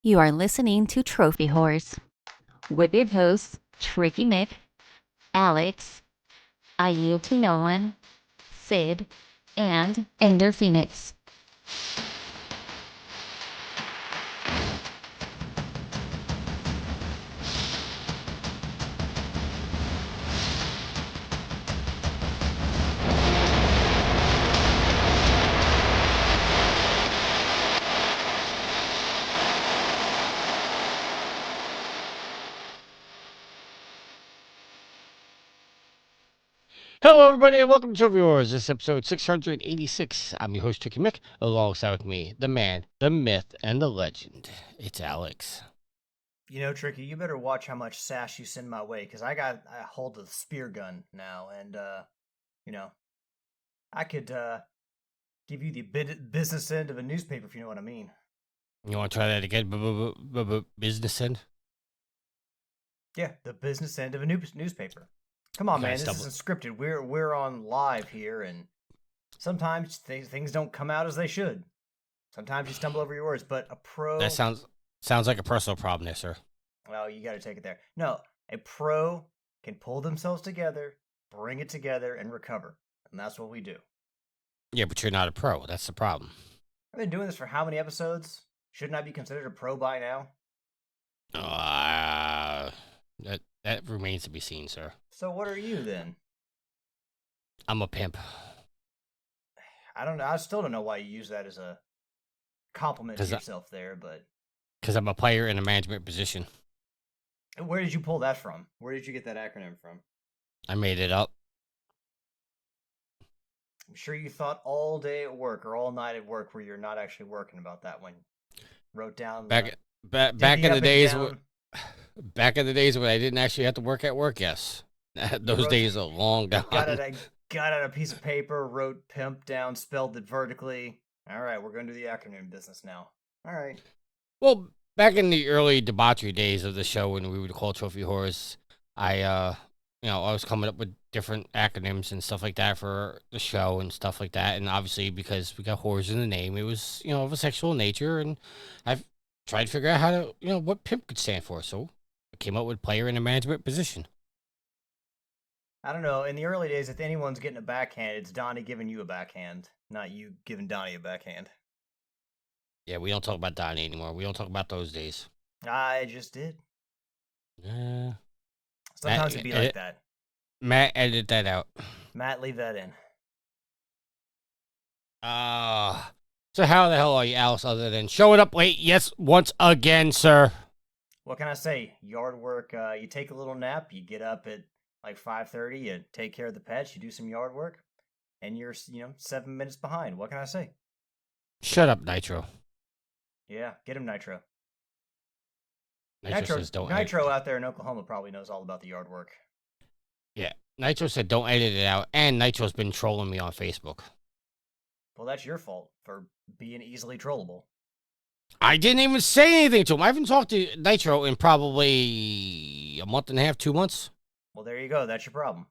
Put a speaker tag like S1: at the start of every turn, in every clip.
S1: You are listening to Trophy Horse with your hosts, Tricky Mick, Alex, I Yield to No One, Sid, and Ender Phoenix.
S2: Hello, everybody, and welcome to Trophy Wars. This is episode 686. I'm your host, Tricky Mick, alongside with me, the man, the myth, and the legend. It's Alex.
S3: You know, Tricky, you better watch how much sash you send my way, because I got a hold of the spear gun now, and, you know, I could, give you the business end of a newspaper, if you know what I mean.
S2: You want to try that again? Business end?
S3: Yeah, the business end of a newspaper. Come on, man, this isn't scripted. We're on live here, and sometimes things don't come out as they should. Sometimes you stumble over your words, but a pro...
S2: That sounds like a personal problem there, sir.
S3: Well, you got to take it there. No, a pro can pull themselves together, bring it together, and recover. And that's what we do.
S2: Yeah, but you're not a pro. That's the problem.
S3: I've been doing this for how many episodes? Shouldn't I be considered a pro by now?
S2: That remains to be seen, sir.
S3: So what are you then?
S2: I'm a pimp.
S3: I don't know. I still don't know why you use that as a compliment to yourself there, but...
S2: Because I'm a player in a management position.
S3: Where did you pull that from? Where did you get that acronym from?
S2: I made it up.
S3: I'm sure you thought all day at work or all night at work where you're not actually working about that when you wrote down...
S2: Back in the days... Back in the days when I didn't actually have to work at work, yes. Those days are long gone.
S3: Got out a piece of paper, wrote pimp down, spelled it vertically. All right, we're going to do the acronym business now. All right.
S2: Well, back in the early debauchery days of the show when we would call Trophy Horrors, I was coming up with different acronyms and stuff like that for the show and stuff like that. And obviously, because we got horrors in the name, it was, of a sexual nature. And I've tried to figure out how to, what pimp could stand for. So I came up with player in a management position.
S3: I don't know. In the early days, if anyone's getting a backhand, it's Donnie giving you a backhand, not you giving Donnie a backhand.
S2: Yeah, we don't talk about Donnie anymore. We don't talk about those days.
S3: I just did.
S2: Yeah.
S3: Sometimes it'd be like that.
S2: Matt, edit that out.
S3: Matt, leave that in.
S2: So how the hell are you, Alice, other than showing up late? Yes, once again, sir.
S3: What can I say? Yard work, you take a little nap, you get up at like 5:30, you take care of the pets, you do some yard work, and you're, 7 minutes behind. What can I say?
S2: Shut up, Nitro.
S3: Yeah, get him Nitro.
S2: Nitro says don't
S3: Nitro out there in Oklahoma probably knows all about the yard work.
S2: Yeah, Nitro said don't edit it out, and Nitro's been trolling me on Facebook.
S3: Well, that's your fault for being easily trollable.
S2: I didn't even say anything to him. I haven't talked to Nitro in probably a month and a half, 2 months.
S3: Well, there you go. That's your problem.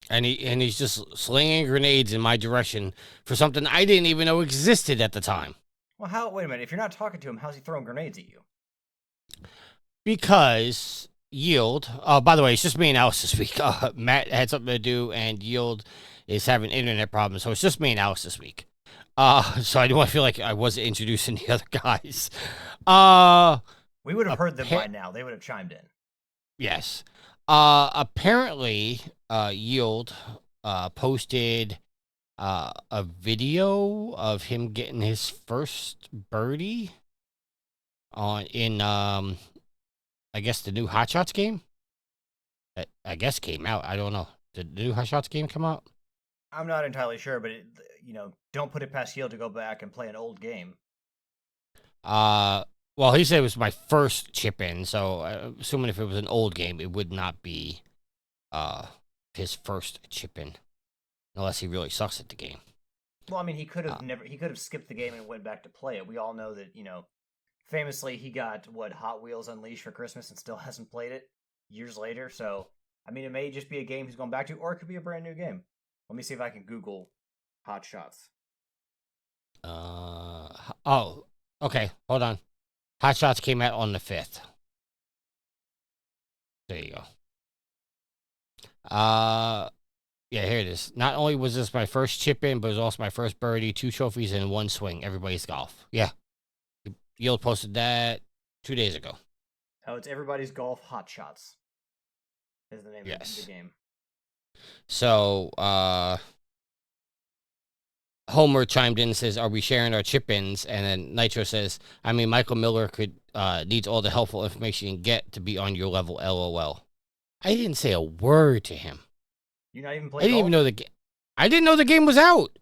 S2: And he's just slinging grenades in my direction for something I didn't even know existed at the time.
S3: Well, wait a minute. If you're not talking to him, how's he throwing grenades at you?
S2: Because Yield, by the way, it's just me and Alice this week. Matt had something to do, and Yield is having internet problems, so it's just me and Alice this week. So I don't feel like I wasn't introducing the other guys.
S3: We would have heard them by now. They would have chimed in.
S2: Yes. Apparently, Yield posted a video of him getting his first birdie in I guess the new Hot Shots game. That I guess came out. I don't know. Did the new Hot Shots game come out?
S3: I'm not entirely sure, but don't put it past Yield to go back and play an old game.
S2: Well, he said it was my first chip in, so assuming if it was an old game, it would not be his first chip in, unless he really sucks at the game.
S3: Well, I mean, he could have skipped the game and went back to play it. We all know that, famously he got Hot Wheels Unleashed for Christmas and still hasn't played it years later. So, I mean, it may just be a game he's going back to, or it could be a brand new game. Let me see if I can Google Hot Shots.
S2: Oh, okay. Hold on. Hot Shots came out on the 5th. There you go. Yeah, here it is. Not only was this my first chip in, but it was also my first birdie, 2 trophies in 1 swing. Everybody's golf. Yeah. Yield posted that 2 days ago.
S3: Oh, it's Everybody's Golf Hot Shots. Is the name of the game.
S2: So, Homer chimed in and says, "Are we sharing our chip ins?" And then Nitro says, "I mean, Michael Miller needs all the helpful information he can get to be on your level, LOL." I didn't say a word to him.
S3: You're not even
S2: I
S3: playing
S2: didn't even know the game. I didn't know the game was out.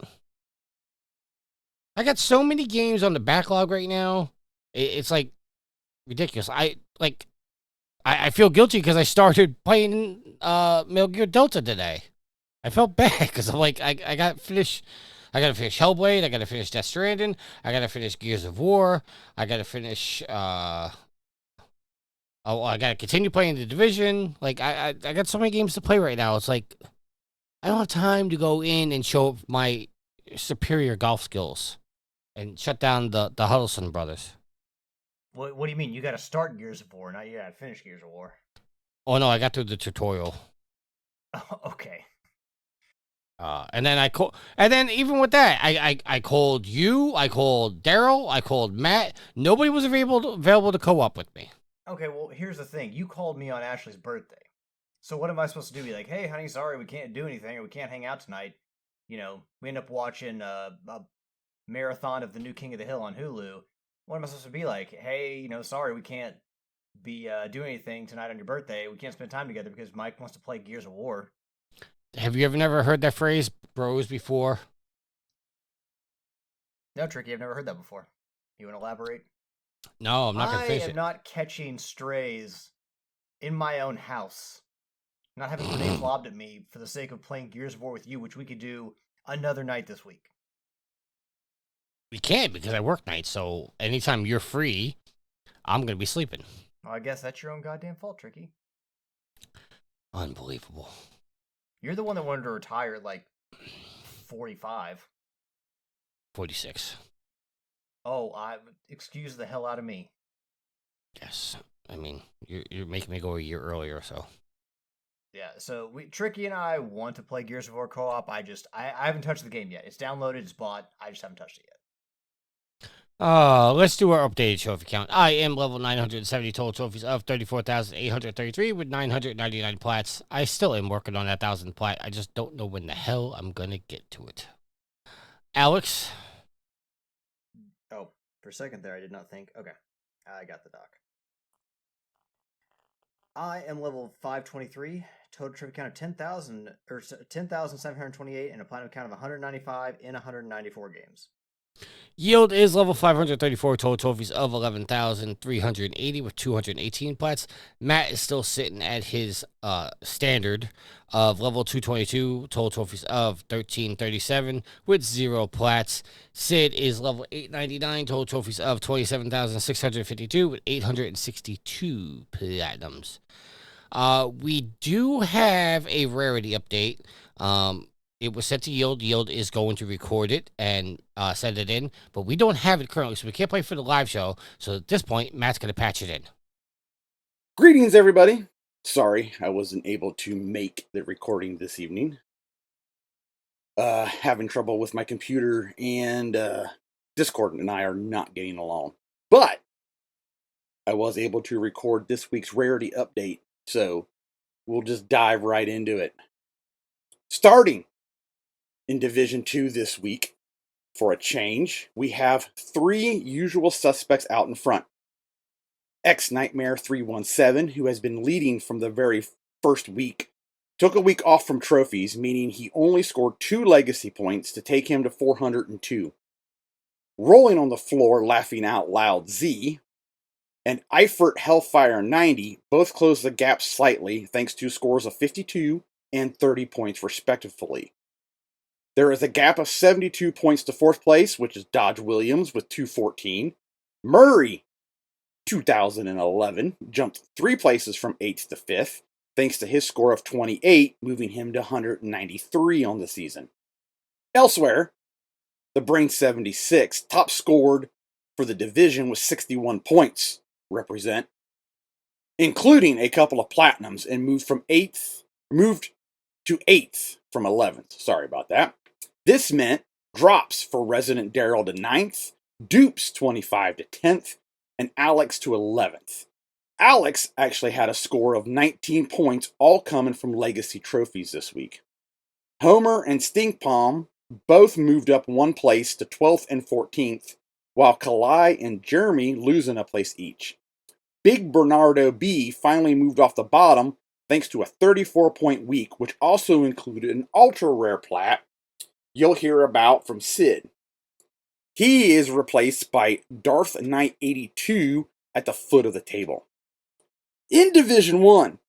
S2: I got so many games on the backlog right now. It's like ridiculous. I feel guilty because I started playing Metal Gear Delta today. I felt bad because I'm like, I got to finish Hellblade. I got to finish Death Stranding. I got to finish Gears of War. I got to finish. I got to continue playing The Division. Like, I got so many games to play right now. It's like, I don't have time to go in and show my superior golf skills and shut down the Huddleston brothers.
S3: What do you mean? You got to start Gears of War, not you got to finish Gears of War.
S2: Oh, no, I got through the tutorial.
S3: Oh, okay.
S2: And then even with that, I called you, I called Daryl, I called Matt. Nobody was available to co-op with me.
S3: Okay, well, here's the thing. You called me on Ashley's birthday. So what am I supposed to do? Be like, hey, honey, sorry, we can't do anything, or we can't hang out tonight. You know, we end up watching a marathon of The New King of the Hill on Hulu. What am I supposed to be like? Hey, sorry, we can't be doing anything tonight on your birthday. We can't spend time together because Mike wants to play Gears of War.
S2: Have you never heard that phrase, bros, before?
S3: No, Tricky, I've never heard that before. You want to elaborate?
S2: No, I'm not going to finish it.
S3: I am not catching strays in my own house. Not having grenades lobbed at me for the sake of playing Gears of War with you, which we could do another night this week.
S2: We can't because I work nights, so anytime you're free, I'm going to be sleeping.
S3: Well, I guess that's your own goddamn fault, Tricky.
S2: Unbelievable.
S3: You're the one that wanted to retire at like 45.
S2: 46.
S3: Oh, excuse the hell out of me.
S2: Yes. I mean, you're making me go a year earlier, so.
S3: Yeah, so Tricky and I want to play Gears of War co-op. I haven't touched the game yet. It's downloaded, it's bought. I just haven't touched it yet.
S2: Let's do our updated trophy count. I am level 970 total trophies of 34,833 with 999 plats. I still am working on that 1,000 plat. I just don't know when the hell I'm going to get to it. Alex?
S3: Oh, for a second there, I did not think. Okay, I got the doc. I am level 523, total trophy count of 10,728, and a platinum count of 195 in 194 games.
S2: Yield is level 534, total trophies of 11,380 with 218 plats. Matt is still sitting at his standard of level 222, total trophies of 1,337 with 0 plats. Sid is level 899, total trophies of 27,652 with 862 platinums. We do have a rarity update. It was set to Yield. Yield is going to record it and send it in, but we don't have it currently, so we can't play for the live show. So at this point, Matt's going to patch it in.
S4: Greetings, everybody. Sorry, I wasn't able to make the recording this evening. Having trouble with my computer, and Discord and I are not getting along. But I was able to record this week's rarity update, so we'll just dive right into it. Starting in Division 2 this week, for a change, we have 3 usual suspects out in front. X-Nightmare 317, who has been leading from the very first week, took a week off from trophies, meaning he only scored 2 legacy points to take him to 402. Rolling on the floor, laughing out loud, Z, and Eifert Hellfire 90 both closed the gap slightly thanks to scores of 52 and 30 points respectively. There is a gap of 72 points to 4th place, which is Dodge Williams with 214. Murray, 2011, jumped 3 places from 8th to 5th, thanks to his score of 28, moving him to 193 on the season. Elsewhere, the Brain 76 top scored for the division with 61 points, represent, including a couple of platinums, and moved to 8th from 11th. Sorry about that. This meant drops for Resident Daryl to 9th, Dupes 25 to 10th, and Alex to 11th. Alex actually had a score of 19 points, all coming from legacy trophies this week. Homer and Stinkpalm both moved up one place to 12th and 14th, while Kalai and Jeremy losing a place each. Big Bernardo B finally moved off the bottom thanks to a 34-point week, which also included an ultra-rare plat you'll hear about from Sid. He is replaced by Darth Knight 82 at the foot of the table. In Division 1,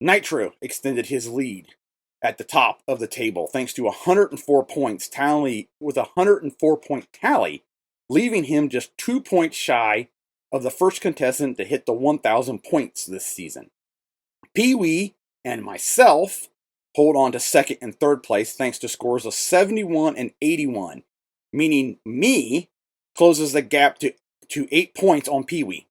S4: Nitro extended his lead at the top of the table thanks to 104 points tally, with a 104-point tally, leaving him just 2 points shy of the first contestant to hit the 1,000 points this season. Pee-wee and myself hold on to second and third place thanks to scores of 71 and 81, meaning me closes the gap to 8 points on Pee-wee.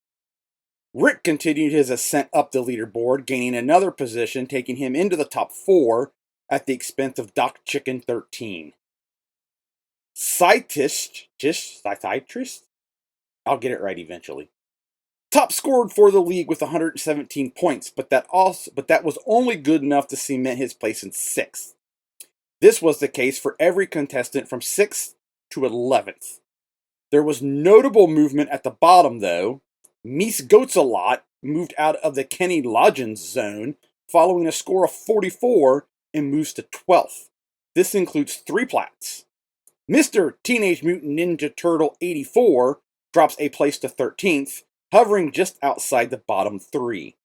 S4: Rick continued his ascent up the leaderboard, gaining another position, taking him into the top 4 at the expense of Doc Chicken 13. Psychiatrist, I'll get it right eventually, top scored for the league with 117 points, but that was only good enough to cement his place in 6th. This was the case for every contestant from 6th to 11th. There was notable movement at the bottom, though. Mies Goats-A-Lot moved out of the Kenny Loggins zone following a score of 44 and moves to 12th. This includes 3 plats. Mr. Teenage Mutant Ninja Turtle 84 drops a place to 13th, hovering just outside the bottom 3.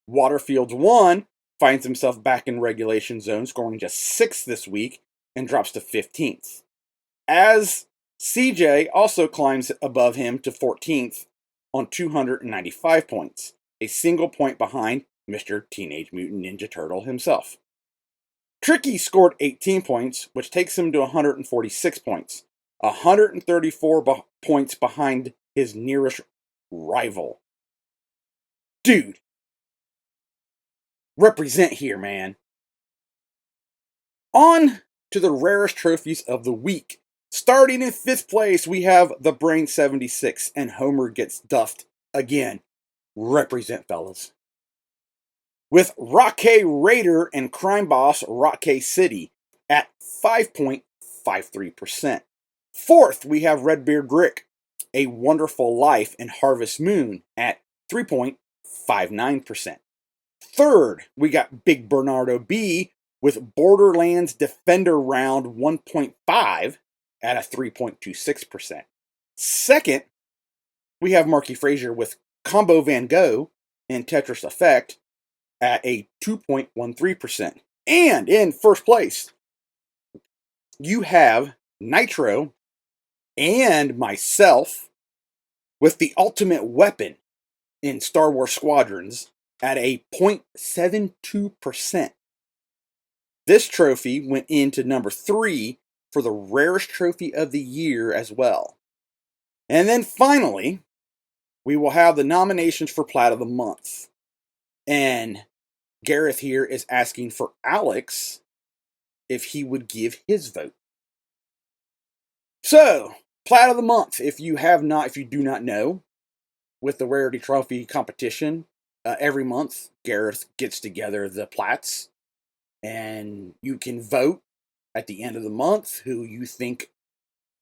S4: Waterfields 1 finds himself back in regulation zone, scoring just 6th this week and drops to 15th. As CJ also climbs above him to 14th on 295 points, a single point behind Mr. Teenage Mutant Ninja Turtle himself. Tricky scored 18 points, which takes him to 146 points, 134 points behind his nearest rival. Dude, represent here, man. On to the rarest trophies of the week. Starting in 5th place, we have the Brain 76, and Homer gets duffed again. Represent, fellas. With Rockay Raider and crime boss Rockay City at 5.53%. 4th, we have Redbeard Rick, A Wonderful Life, and Harvest Moon at 3.59%. 3rd, we got Big Bernardo B with Borderlands Defender Round 1.5 at a 3.26%. 2nd, we have Marky Frazier with Combo Van Gogh and Tetris Effect at a 2.13%. And in 1st place, you have Nitro and myself with the Ultimate Weapon in Star Wars Squadrons at a 0.72%. This trophy went into number 3 for the rarest trophy of the year as well. And then finally, we will have the nominations for Plat of the Month. And Gareth here is asking for Alex if he would give his vote. So, Plat of the Month, if you do not know, with the Rarity Trophy competition, every month Gareth gets together the plats, and you can vote at the end of the month who you think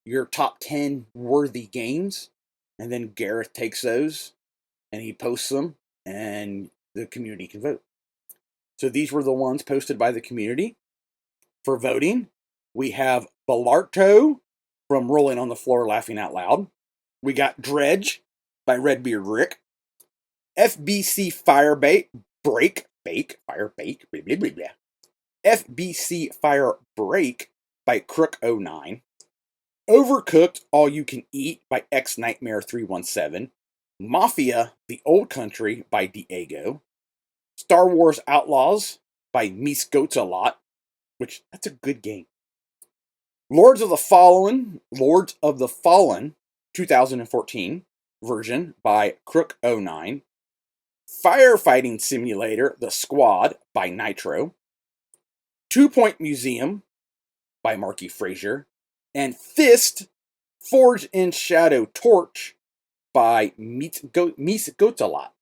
S4: your top 10 worthy games, and then Gareth takes those and he posts them and the community can vote. So these were the ones posted by the community for voting. We have Balarto from Rolling on the Floor Laughing Out Loud. We got Dredge by Redbeard Rick. FBC Firebake, FBC Fire Break by Crook09. Overcooked All You Can Eat by X Nightmare 317. Mafia The Old Country by Diego. Star Wars Outlaws by Mies Goats-A-Lot, which that's a good game. Lords of the Fallen 2014 version by Crook09, Firefighting Simulator The Squad by Nitro, 2 Point Museum by Marky Frazier, and Fist Forged in Shadow Torch by Meets Goats a Lot.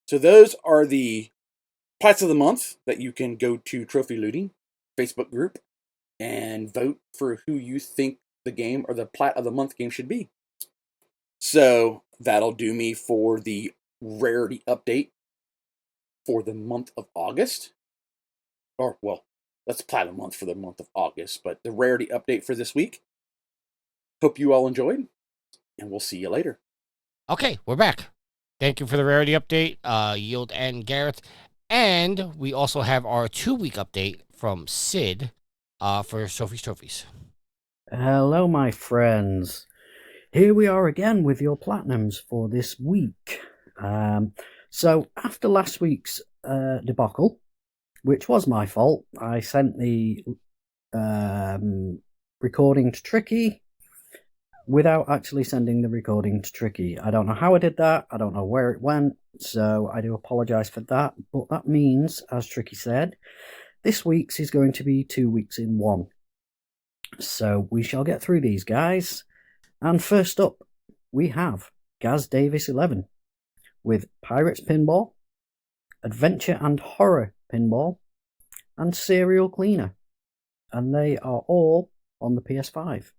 S4: So those are the plats of the month that you can go to Trophy Looting Facebook group and vote for who you think the game or the plat of the month game should be. So that'll do me for the rarity update for the month of August. Or, well, that's plat of the month for the month of August, but the rarity update for this week. Hope you all enjoyed, and we'll see you later.
S2: Okay, we're back. Thank you for the rarity update, Yield and Gareth. And we also have our 2-week update from Sid for Sophie's Trophies.
S5: Hello, my friends. Here we are again with your platinums for this week. So after last week's debacle, which was my fault, I sent the recording to Tricky without actually sending the recording to Tricky. I don't know how I did that. I don't know where it went. So I do apologise for that. But that means, as Tricky said, this week's is going to be 2 weeks in one. So we shall get through these, guys. And first up, we have Gaz Davis 11 with Pirates Pinball, Adventure and Horror Pinball, and Serial Cleaner. And they are all on the PS5.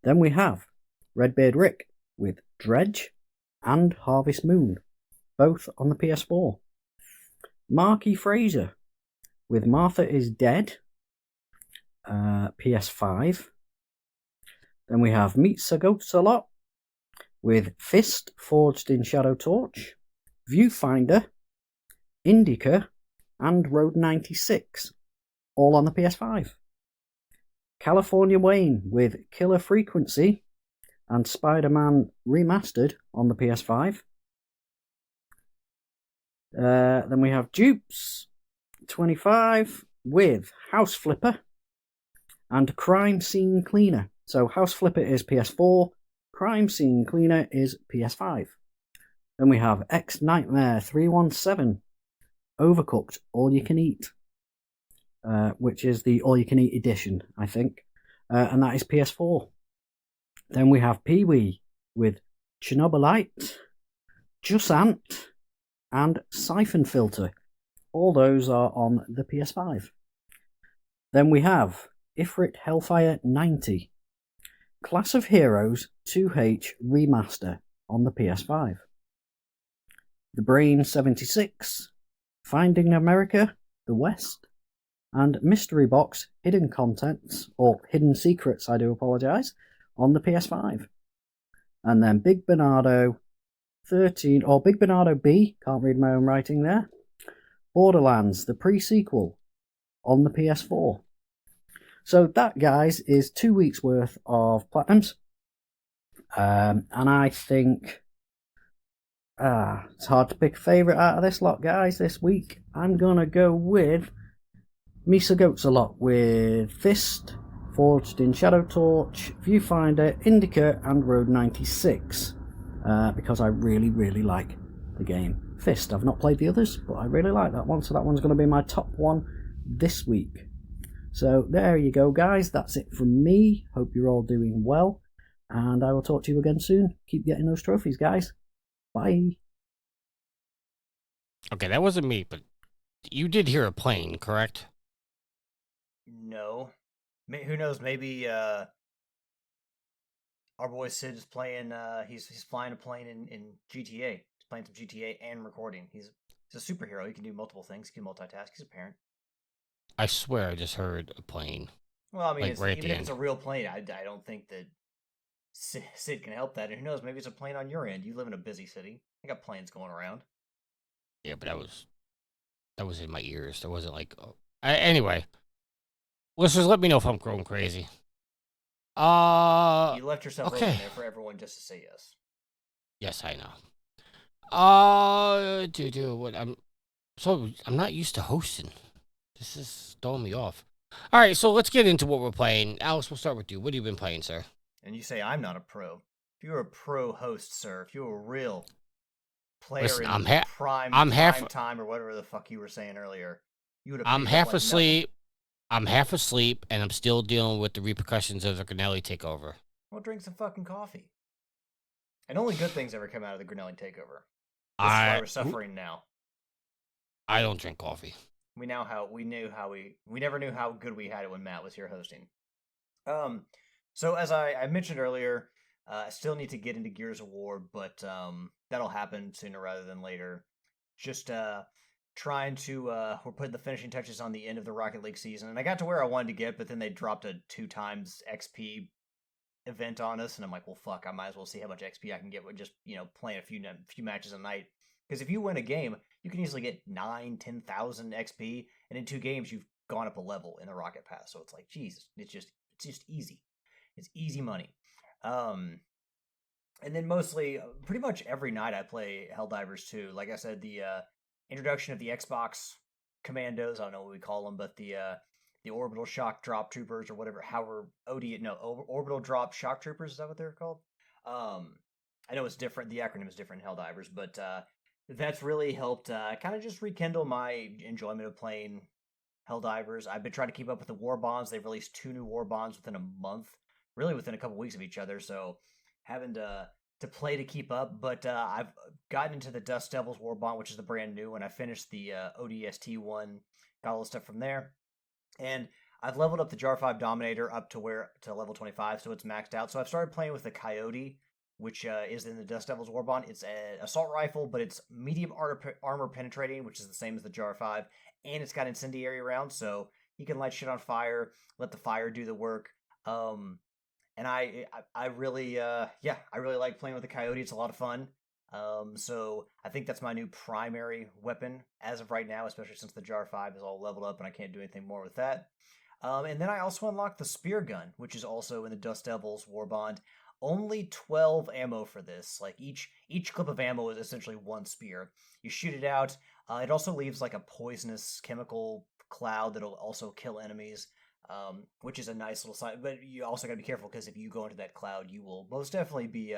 S5: Then we have Redbeard Rick with Dredge and Harvest Moon, both on the PS4. Marky Fraser with Martha is Dead, PS5. Then we have Meet Sir Goats a Lot with Fist Forged in Shadow Torch, Viewfinder, Indica, and Road 96, all on the PS5. California Wayne with Killer Frequency and Spider-Man Remastered on the PS5. Then we have Dupes 25 with House Flipper and Crime Scene Cleaner. So House Flipper is PS4, Crime Scene Cleaner is PS5. Then we have X Nightmare 317, Overcooked All You Can Eat, which is the All You Can Eat edition, I think, and that is PS4. Then we have Pee-wee with Chernobylite, Jusant, and Siphon Filter. All those are on the PS5. Then we have Ifrit Hellfire 90, Class of Heroes 2H Remaster on the PS5. The Brain 76, Finding America, the West, and Mystery Box Hidden Contents, or Hidden Secrets, I do apologise, on the PS5. And then Big Bernardo 13, or Big Bernardo B, can't read my own writing there, Borderlands, the pre-sequel, on the PS4. So that, guys, is 2 weeks worth of platinums. And I think it's hard to pick a favourite out of this lot, guys, this week. I'm going to go with Misa Goats a Lot with Fist, Forged in Shadow Torch, Viewfinder, Indica, and Road 96. Because I really, really like the game Fist. I've not played the others, but I really like that one, so that one's going to be my top one this week. So there you go, guys. That's it from me. Hope you're all doing well, and I will talk to you again soon. Keep getting those trophies, guys. Bye.
S2: Okay, that wasn't me, but you did hear a plane, correct?
S3: No. Who knows? Maybe our boy Sid is playing. He's flying a plane in GTA. He's playing some GTA and recording. He's a superhero. He can do multiple things. He can multitask. He's a parent.
S2: I swear I just heard a plane.
S3: Well, I mean,
S2: Like, right at
S3: even
S2: the
S3: if it's a
S2: end.
S3: real plane, I don't think that Sid can help that. And who knows? Maybe it's a plane on your end. You live in a busy city. I got planes going around.
S2: Yeah, but that was in my ears. That wasn't like. Anyway, listeners, let me know if I'm going crazy.
S3: You left yourself
S2: okay.
S3: open there for everyone just to say yes.
S2: Yes, I know. What I'm not used to hosting. This is throwing me off. All right, so let's get into what we're playing. Alice, we'll start with you. What have you been playing, sir?
S3: And you say I'm not a pro. if you were a pro host, sir, if you were a real player
S2: Listen,
S3: in prime
S2: I'm half
S3: time or whatever the fuck you were saying earlier, you would have
S2: I'm
S3: picked up
S2: half
S3: like nothing.
S2: asleep. I'm half asleep, and I'm still dealing with the repercussions of the Grinelli takeover.
S3: Well, drink some fucking coffee. And only good things ever come out of the Grinelli takeover. This is why we're suffering now.
S2: I don't drink coffee.
S3: We never knew how good we had it when Matt was here hosting. So as I mentioned earlier, I still need to get into Gears of War, but that'll happen sooner rather than later. Just trying to we're putting the finishing touches on the end of the Rocket League season, and I got to where I wanted to get, but then they dropped a 2x XP event on us, and I'm like, well, fuck, I might as well see how much XP I can get with just playing a few matches a night. Because if you win a game, you can easily get 10,000 XP, and in 2 games you've gone up a level in the Rocket Pass. So it's like, Jesus, it's just easy. It's easy money. And then mostly, pretty much every night I play Helldivers 2. Like I said, the introduction of the Xbox Commandos, I don't know what we call them, but the Orbital Shock Drop Troopers or whatever, Orbital Drop Shock Troopers, is that what they're called? I know it's different, the acronym is different in Helldivers, but that's really helped kind of just rekindle my enjoyment of playing Helldivers. I've been trying to keep up with the war bonds. They've released 2 new war bonds within a month, really within a couple weeks of each other, so having to play to keep up. But I've gotten into the Dust Devils war bond, which is the brand new, and I finished the ODST one, got all the stuff from there. And I've leveled up the Jar 5 Dominator up to level 25, so it's maxed out. So I've started playing with the Coyote, which is in the Dust Devils Warbond. It's an assault rifle, but it's medium armor penetrating, which is the same as the Jar 5, and it's got incendiary rounds, so you can light shit on fire, let the fire do the work. And I really like playing with the Coyote. It's a lot of fun. So I think that's my new primary weapon as of right now, especially since the Jar 5 is all leveled up and I can't do anything more with that. And then I also unlocked the Spear Gun, which is also in the Dust Devils Warbond. Only 12 ammo for this. Like each clip of ammo is essentially 1 spear. You shoot it out. It also leaves like a poisonous chemical cloud that'll also kill enemies, which is a nice little sign. But you also got to be careful because if you go into that cloud, you will most definitely be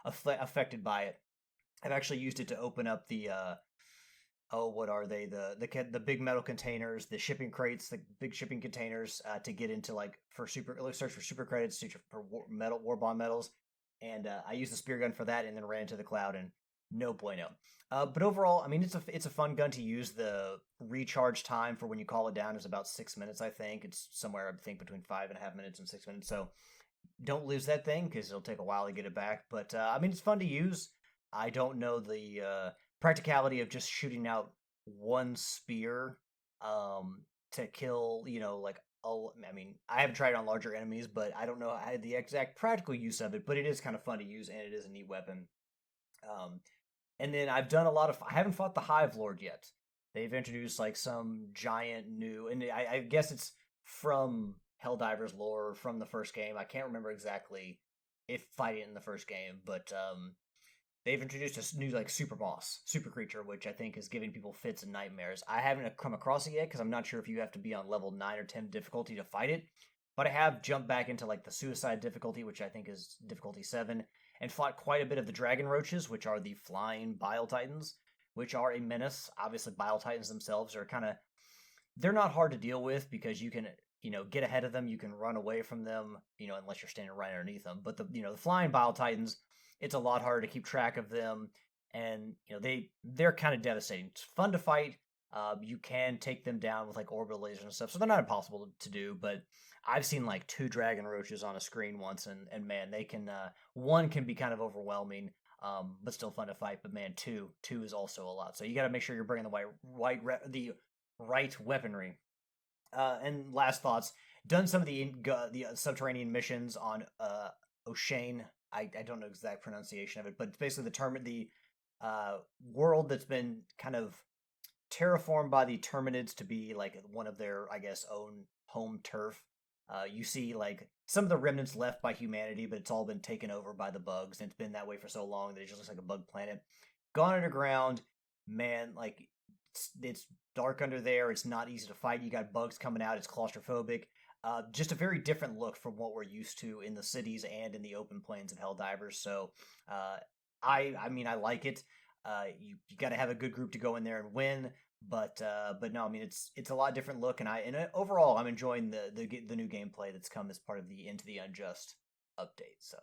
S3: affected by it. I've actually used it to open up the what are they? The big metal containers, the shipping crates, the big shipping containers to get into search for super credits, search for war bond medals, and I used the spear gun for that, and then ran into the cloud, and no bueno. But overall, I mean, it's a fun gun to use. The recharge time for when you call it down is about 6 minutes, I think. It's somewhere, I think, between 5.5 minutes and 6 minutes. So don't lose that thing because it'll take a while to get it back. But I mean, it's fun to use. I don't know the practicality of just shooting out 1 spear to kill, I mean, I haven't tried it on larger enemies, but I don't know the exact practical use of it, but it is kind of fun to use, and it is a neat weapon. And then I've done I haven't fought the Hive Lord yet. They've introduced like some giant new, and I guess it's from Helldivers lore from the first game. I can't remember exactly if fighting in the first game, but they've introduced a new super boss, super creature, which I think is giving people fits and nightmares. I haven't come across it yet because I'm not sure if you have to be on level 9 or 10 difficulty to fight it. But I have jumped back into the suicide difficulty, which I think is difficulty 7, and fought quite a bit of the dragon roaches, which are the flying bile titans, which are a menace. Obviously, bile titans themselves are they're not hard to deal with because you can get ahead of them, you can run away from them, unless you're standing right underneath them. But the flying bile titans, it's a lot harder to keep track of them, and they're kind of devastating. It's fun to fight. You can take them down with orbital lasers and stuff, so they're not impossible to do. But I've seen 2 dragon roaches on a screen once, and man, they can one can be kind of overwhelming, but still fun to fight. But man, two is also a lot. So you got to make sure you're bringing the right weaponry. And last thoughts, done some of the subterranean missions on O'Shane. I don't know the exact pronunciation of it, but it's basically the world that's been kind of terraformed by the Terminids to be one of their, I guess, own home turf. You see some of the remnants left by humanity, but it's all been taken over by the bugs, and it's been that way for so long that it just looks like a bug planet. Gone underground, man, it's dark under there. It's not easy to fight. You got bugs coming out. It's claustrophobic. just a very different look from what we're used to in the cities and in the open plains of Helldivers. So I mean I like it. You got to have a good group to go in there and win. But no, I mean it's a lot different look, and overall I'm enjoying the new gameplay that's come as part of the Into the Unjust update. So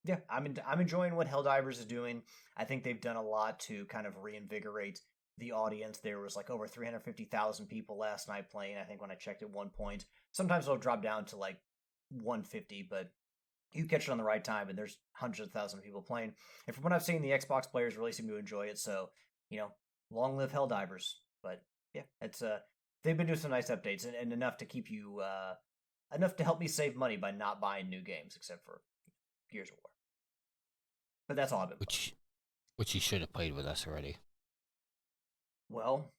S3: yeah, I'm enjoying what Helldivers is doing. I think they've done a lot to kind of reinvigorate the audience. There was like over 350,000 people last night playing. I think when I checked at one point, sometimes it'll drop down to like 150, but you catch it on the right time, and there's hundreds of thousands of people playing. And from what I've seen, the Xbox players really seem to enjoy it. So long live Helldivers. But yeah, it's they've been doing some nice updates and enough to keep you enough to help me save money by not buying new games except for Gears of War. But that's all I've been playing.
S2: Which you should have played with us already.
S3: Well,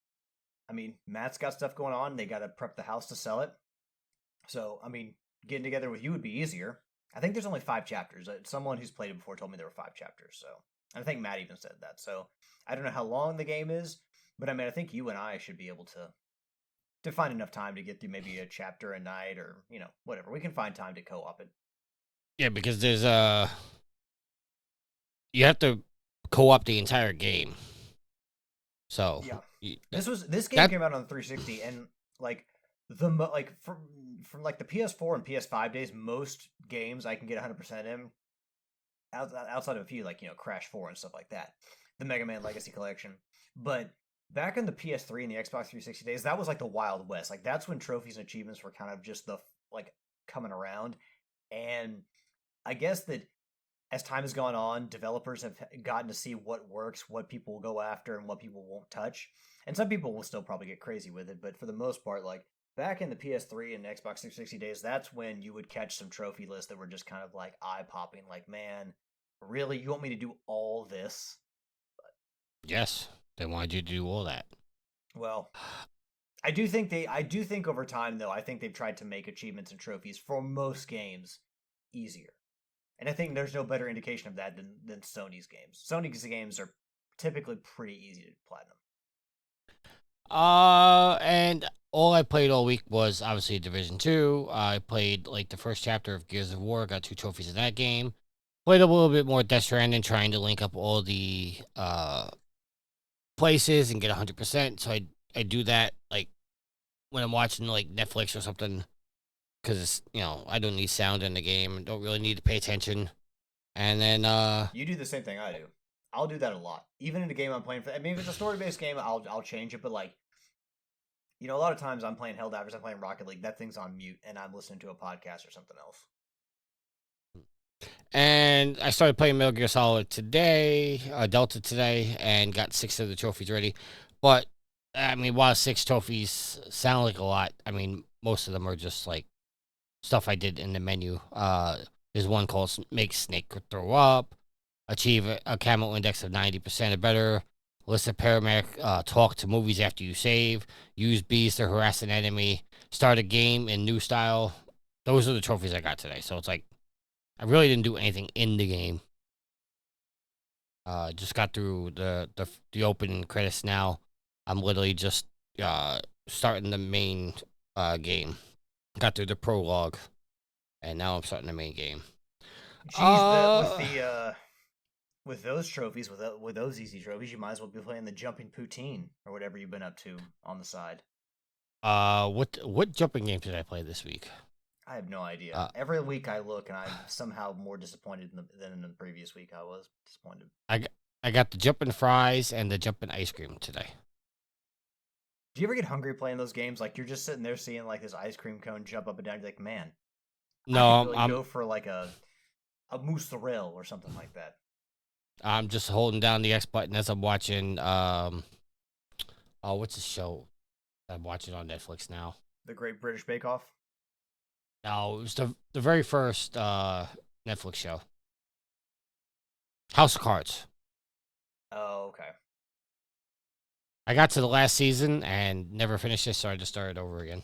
S3: I mean, Matt's got stuff going on. They got to prep the house to sell it. So, I mean, getting together with you would be easier. I think there's only 5 chapters. Someone who's played it before told me there were 5 chapters. So, I think Matt even said that. So, I don't know how long the game is, but I mean, I think you and I should be able to find enough time to get through maybe a chapter a night or, whatever. We can find time to co-op it.
S2: Yeah, because there's you have to co-op the entire game. So
S3: yeah, this game came out on the 360, and like from like the PS4 and PS5 days, most games I can get 100% in. Outside of a few like Crash 4 and stuff like that, the Mega Man Legacy Collection, but back in the PS3 and the Xbox 360 days, that was like the Wild West. Like that's when trophies and achievements were kind of just coming around, and I guess that as time has gone on, developers have gotten to see what works, what people will go after, and what people won't touch. And some people will still probably get crazy with it, but for the most part, like back in the PS3 and Xbox 360 days, that's when you would catch some trophy lists that were just kind of like eye-popping. Like, man, really? You want me to do all this?
S2: Yes, they wanted you to do all that.
S3: Well, I do think over time, though, I think they've tried to make achievements and trophies for most games easier. And I think there's no better indication of that than Sony's games. Sony's games are typically pretty easy to platinum.
S2: And all I played all week was obviously Division 2. I played like the first chapter of Gears of War, got 2 trophies in that game. Played a little bit more Death Stranding, trying to link up all the places and get 100%. So I do that like when I'm watching like Netflix or something, because I don't need sound in the game, don't really need to pay attention. And then
S3: you do the same thing I do. I'll do that a lot, even in a game I'm playing. I mean, if it's a story-based game, I'll change it. But like, a lot of times I'm playing Helldivers, I'm playing Rocket League. That thing's on mute, and I'm listening to a podcast or something else.
S2: And I started playing Metal Gear Solid today, Delta today, and got 6 of the trophies ready. But I mean, while 6 trophies sound like a lot, I mean, most of them are just like stuff I did in the menu. There's one called Make Snake Throw Up, achieve a camo index of 90% or better, listen paramedic, talk to movies after you save, use bees to harass an enemy, start a game in new style. Those are the trophies I got today. So it's like, I really didn't do anything in the game. Just got through the open credits now. I'm literally just starting the main game. Got through the prologue, and now I'm starting the main game.
S3: Geez, with those trophies, with those easy trophies, you might as well be playing the jumping poutine or whatever you've been up to on the side.
S2: What jumping games did I play this week?
S3: I have no idea. Every week I look, and I'm somehow more disappointed than in the previous week. I was disappointed.
S2: I got the jumping fries and the jumping ice cream today.
S3: Do you ever get hungry playing those games? Like you're just sitting there seeing like this ice cream cone jump up and down. You're like, man,
S2: no,
S3: I could really go for like a mousse thrill or something like that.
S2: I'm just holding down the X button as I'm watching. What's the show? I'm watching on Netflix now.
S3: The Great British Bake Off.
S2: No, it was the very first Netflix show. House of Cards.
S3: Oh, okay.
S2: I got to the last season and never finished it, so I just started over again.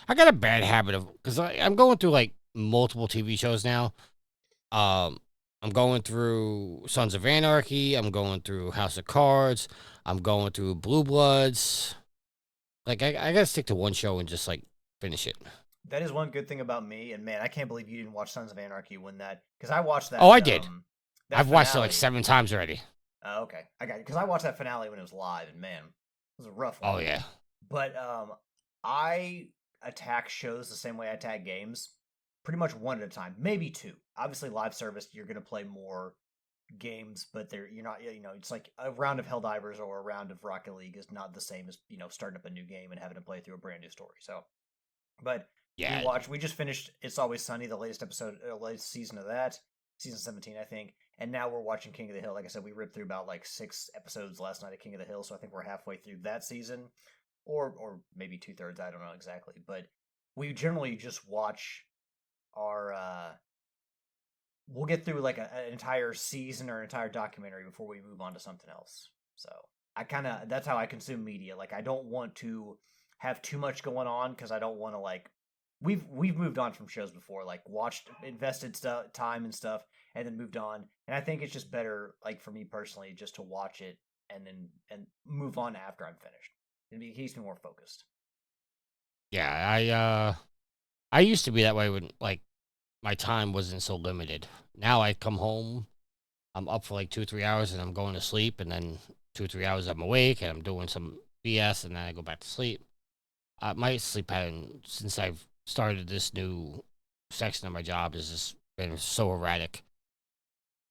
S2: I got a bad habit of, because I'm going through like multiple TV shows now. I'm going through Sons of Anarchy. I'm going through House of Cards. I'm going through Blue Bloods. Like I gotta stick to one show and just like finish it.
S3: That is one good thing about me, and man, I can't believe you didn't watch Sons of Anarchy when that, because I watched that.
S2: Oh, I did.
S3: That
S2: I've watched it like
S3: finale.
S2: 7 times already.
S3: Oh, okay, I got it because I watched that finale when it was live, and man, it was a rough one.
S2: Oh yeah.
S3: But I attack shows the same way I attack games, pretty much one at a time, maybe two. Obviously, live service, you're gonna play more games, but you're not. It's like a round of Helldivers or a round of Rocket League is not the same as starting up a new game and having to play through a brand new story. So, but
S2: Yeah.
S3: we just finished It's Always Sunny, the latest episode, latest season of that, season 17, I think. And now we're watching King of the Hill. Like I said, we ripped through about like 6 episodes last night of King of the Hill, so I think we're halfway through that season, or maybe 2/3. I don't know exactly, but we generally just watch our. We'll get through like an entire season or an entire documentary before we move on to something else. So that's how I consume media. Like I don't want to have too much going on because I don't want to like we've moved on from shows before, like watched invested time and stuff, and then moved on. And I think it's just better, like for me personally, just to watch it and then move on after I'm finished. It keeps me more focused.
S2: Yeah, I used to be that way when like my time wasn't so limited. Now I come home, I'm up for like 2-3 hours, and I'm going to sleep, and then 2-3 hours I'm awake, and I'm doing some BS, and then I go back to sleep. My sleep pattern since I've started this new section of my job has just been so erratic.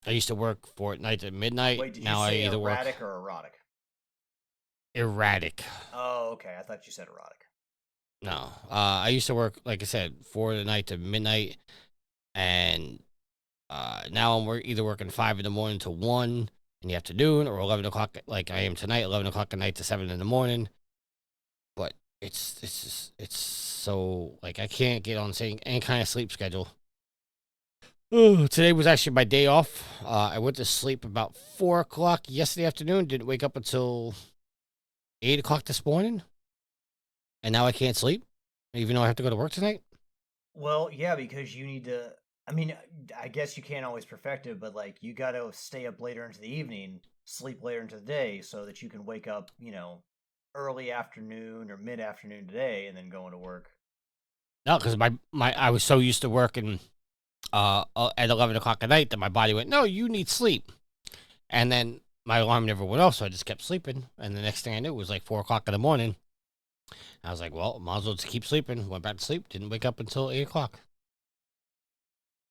S2: I used to work fortnight at midnight.
S3: Wait, did
S2: now
S3: you
S2: I
S3: say
S2: either
S3: erratic
S2: work
S3: or erotic?
S2: erratic.
S3: Oh, okay. I thought you said erotic.
S2: No, I used to work like I said, 4 the night to midnight, and now I'm either working 5 in the morning to 1 in the afternoon, or 11 o'clock, like I am tonight, 11 o'clock at night to 7 in the morning. But it's so like I can't get on any kind of sleep schedule. Ooh, today was actually my day off. I went to sleep about 4 o'clock yesterday afternoon. Didn't wake up until 8 o'clock this morning, and now I can't sleep, even though I have to go to work tonight.
S3: Well, yeah, because you need to. I mean, I guess you can't always perfect it, but like you got to stay up later into the evening, sleep later into the day, so that you can wake up, early afternoon or mid afternoon today, and then go into work.
S2: No, because my I was so used to working at 11 o'clock at night that my body went, no, you need sleep, and then my alarm never went off, so I just kept sleeping. And the next thing I knew, it was like 4 o'clock in the morning. I was like, well, might as well just keep sleeping. Went back to sleep. Didn't wake up until 8 o'clock.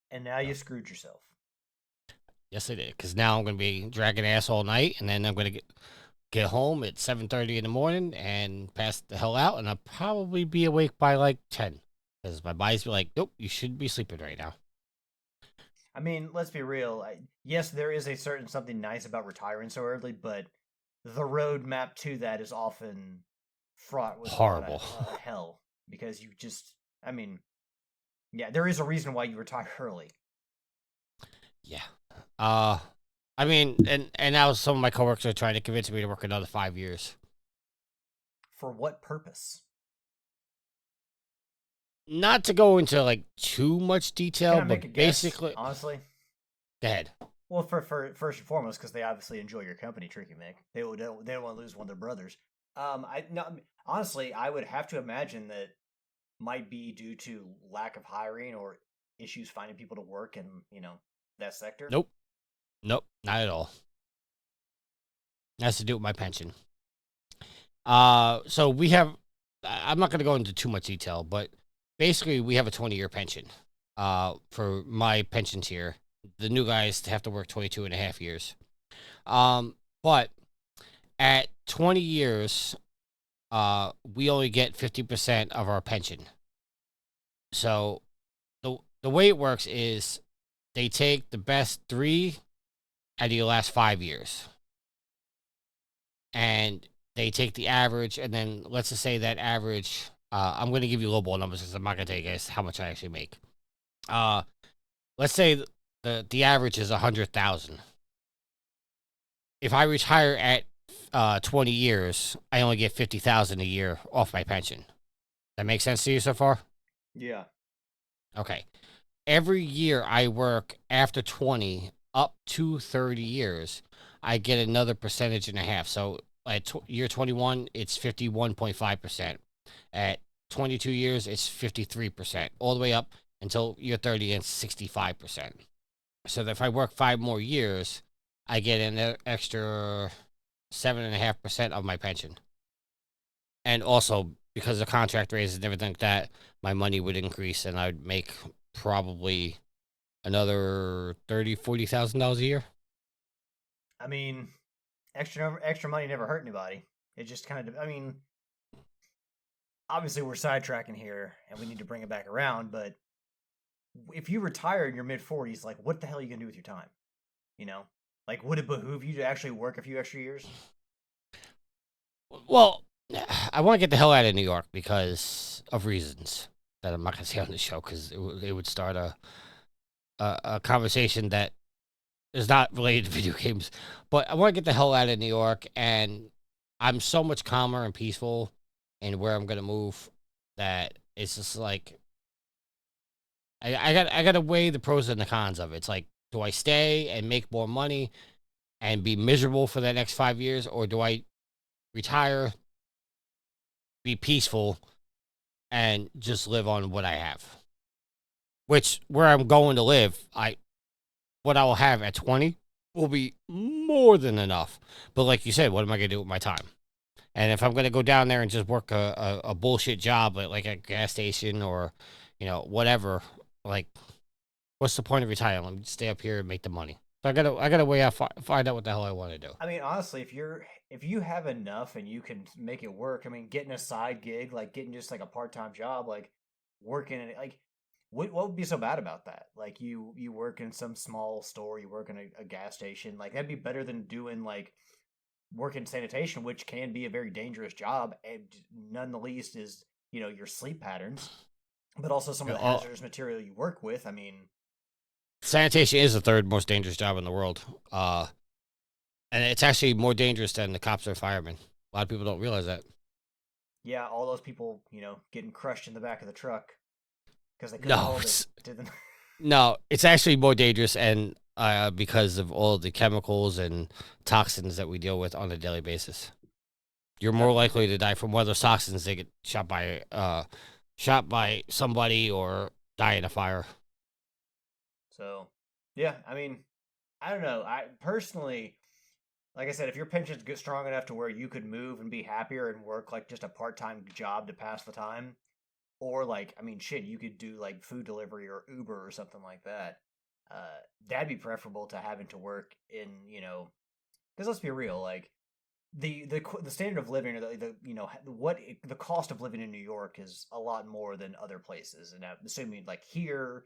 S3: And now you screwed yourself.
S2: Yes, I did. Because now I'm going to be dragging ass all night, and then I'm going to get home at 7:30 in the morning and pass the hell out, and I'll probably be awake by like 10. Because my body's be like, nope, you should be sleeping right now.
S3: I mean, let's be real. Yes, there is a certain something nice about retiring so early, but the roadmap to that is often fraught with
S2: Horrible.
S3: A lot of hell because you just. I mean, yeah, there is a reason why you retire early.
S2: Yeah. I mean, and now some of my coworkers are trying to convince me to work another 5 years.
S3: For what purpose?
S2: Not to go into like too much detail,
S3: Can I make a
S2: but
S3: guess,
S2: basically,
S3: honestly.
S2: go ahead.
S3: Well, for first and foremost, because they obviously enjoy your company, Tricky Mick. They don't want to lose one of their brothers. Honestly, I would have to imagine that might be due to lack of hiring or issues finding people to work in that sector.
S2: Nope, not at all. It has to do with my pension. So we have. I'm not going to go into too much detail, but basically we have a 20-year pension. For my pension tier, the new guys have to work 22 and a half years. But at 20 years, we only get 50% of our pension. So the way it works is they take the best 3 out of your last 5 years. And they take the average, and then let's just say that average, I'm going to give you lowball numbers because I'm not going to tell you guys how much I actually make. Let's say the average is 100,000. If I retire at 20 years, I only get 50,000 a year off my pension. That makes sense to you so far?
S3: Yeah.
S2: Okay. Every year I work after 20 up to 30 years, I get another percentage and a half. So at year 21, it's 51.5%. At 22 years, it's 53%. All the way up until you're 30, and 65%. So that if I work 5 more years, I get an extra 7.5% of my pension. And also, because of contract raises and everything like that, my money would increase, and I'd make probably another $40,000 a year.
S3: I mean, extra money never hurt anybody. It just kind of, I mean, obviously we're sidetracking here, and we need to bring it back around. But if you retire in your mid-40s, like, what the hell are you gonna do with your time? You know, like, would it behoove you to actually work a few extra years?
S2: Well, I want to get the hell out of New York because of reasons that I'm not going to say on the show, because it would start a conversation that is not related to video games. But I want to get the hell out of New York, and I'm so much calmer and peaceful in where I'm going to move that it's just like I got to weigh the pros and the cons of it. It's like, do I stay and make more money and be miserable for the next 5 years, or do I retire, be peaceful, and just live on what I have? Which, where I'm going to live, what I will have at 20 will be more than enough. But like you said, what am I going to do with my time? And if I'm going to go down there and just work a bullshit job at like a gas station or, whatever, like, what's the point of retiring? Let me stay up here and make the money. So I gotta weigh out, find out what the hell I want to do.
S3: I mean, honestly, if you have enough and you can make it work, I mean, getting a side gig, like getting just like a part-time job, like working in it, like what would be so bad about that? Like you work in some small store, you work in a gas station, like that'd be better than doing like work in sanitation, which can be a very dangerous job, and none the least is your sleep patterns, but also some of the hazardous material you work with. I mean,
S2: sanitation is the third most dangerous job in the world. And it's actually more dangerous than the cops or firemen. A lot of people don't realize that.
S3: Yeah, all those people, getting crushed in the back of the truck because they couldn't hold it.
S2: No, it's actually more dangerous, and because of all the chemicals and toxins that we deal with on a daily basis. You're more likely to die from one of those toxins. They get shot by somebody or die in a fire.
S3: So, yeah, I mean, I don't know. I personally, like I said, if your pension's strong enough to where you could move and be happier and work like just a part-time job to pass the time, or like, I mean, shit, you could do like food delivery or Uber or something like that. That'd be preferable to having to work in, because let's be real, like the standard of living, or the cost of living in New York is a lot more than other places, and I'm assuming like here,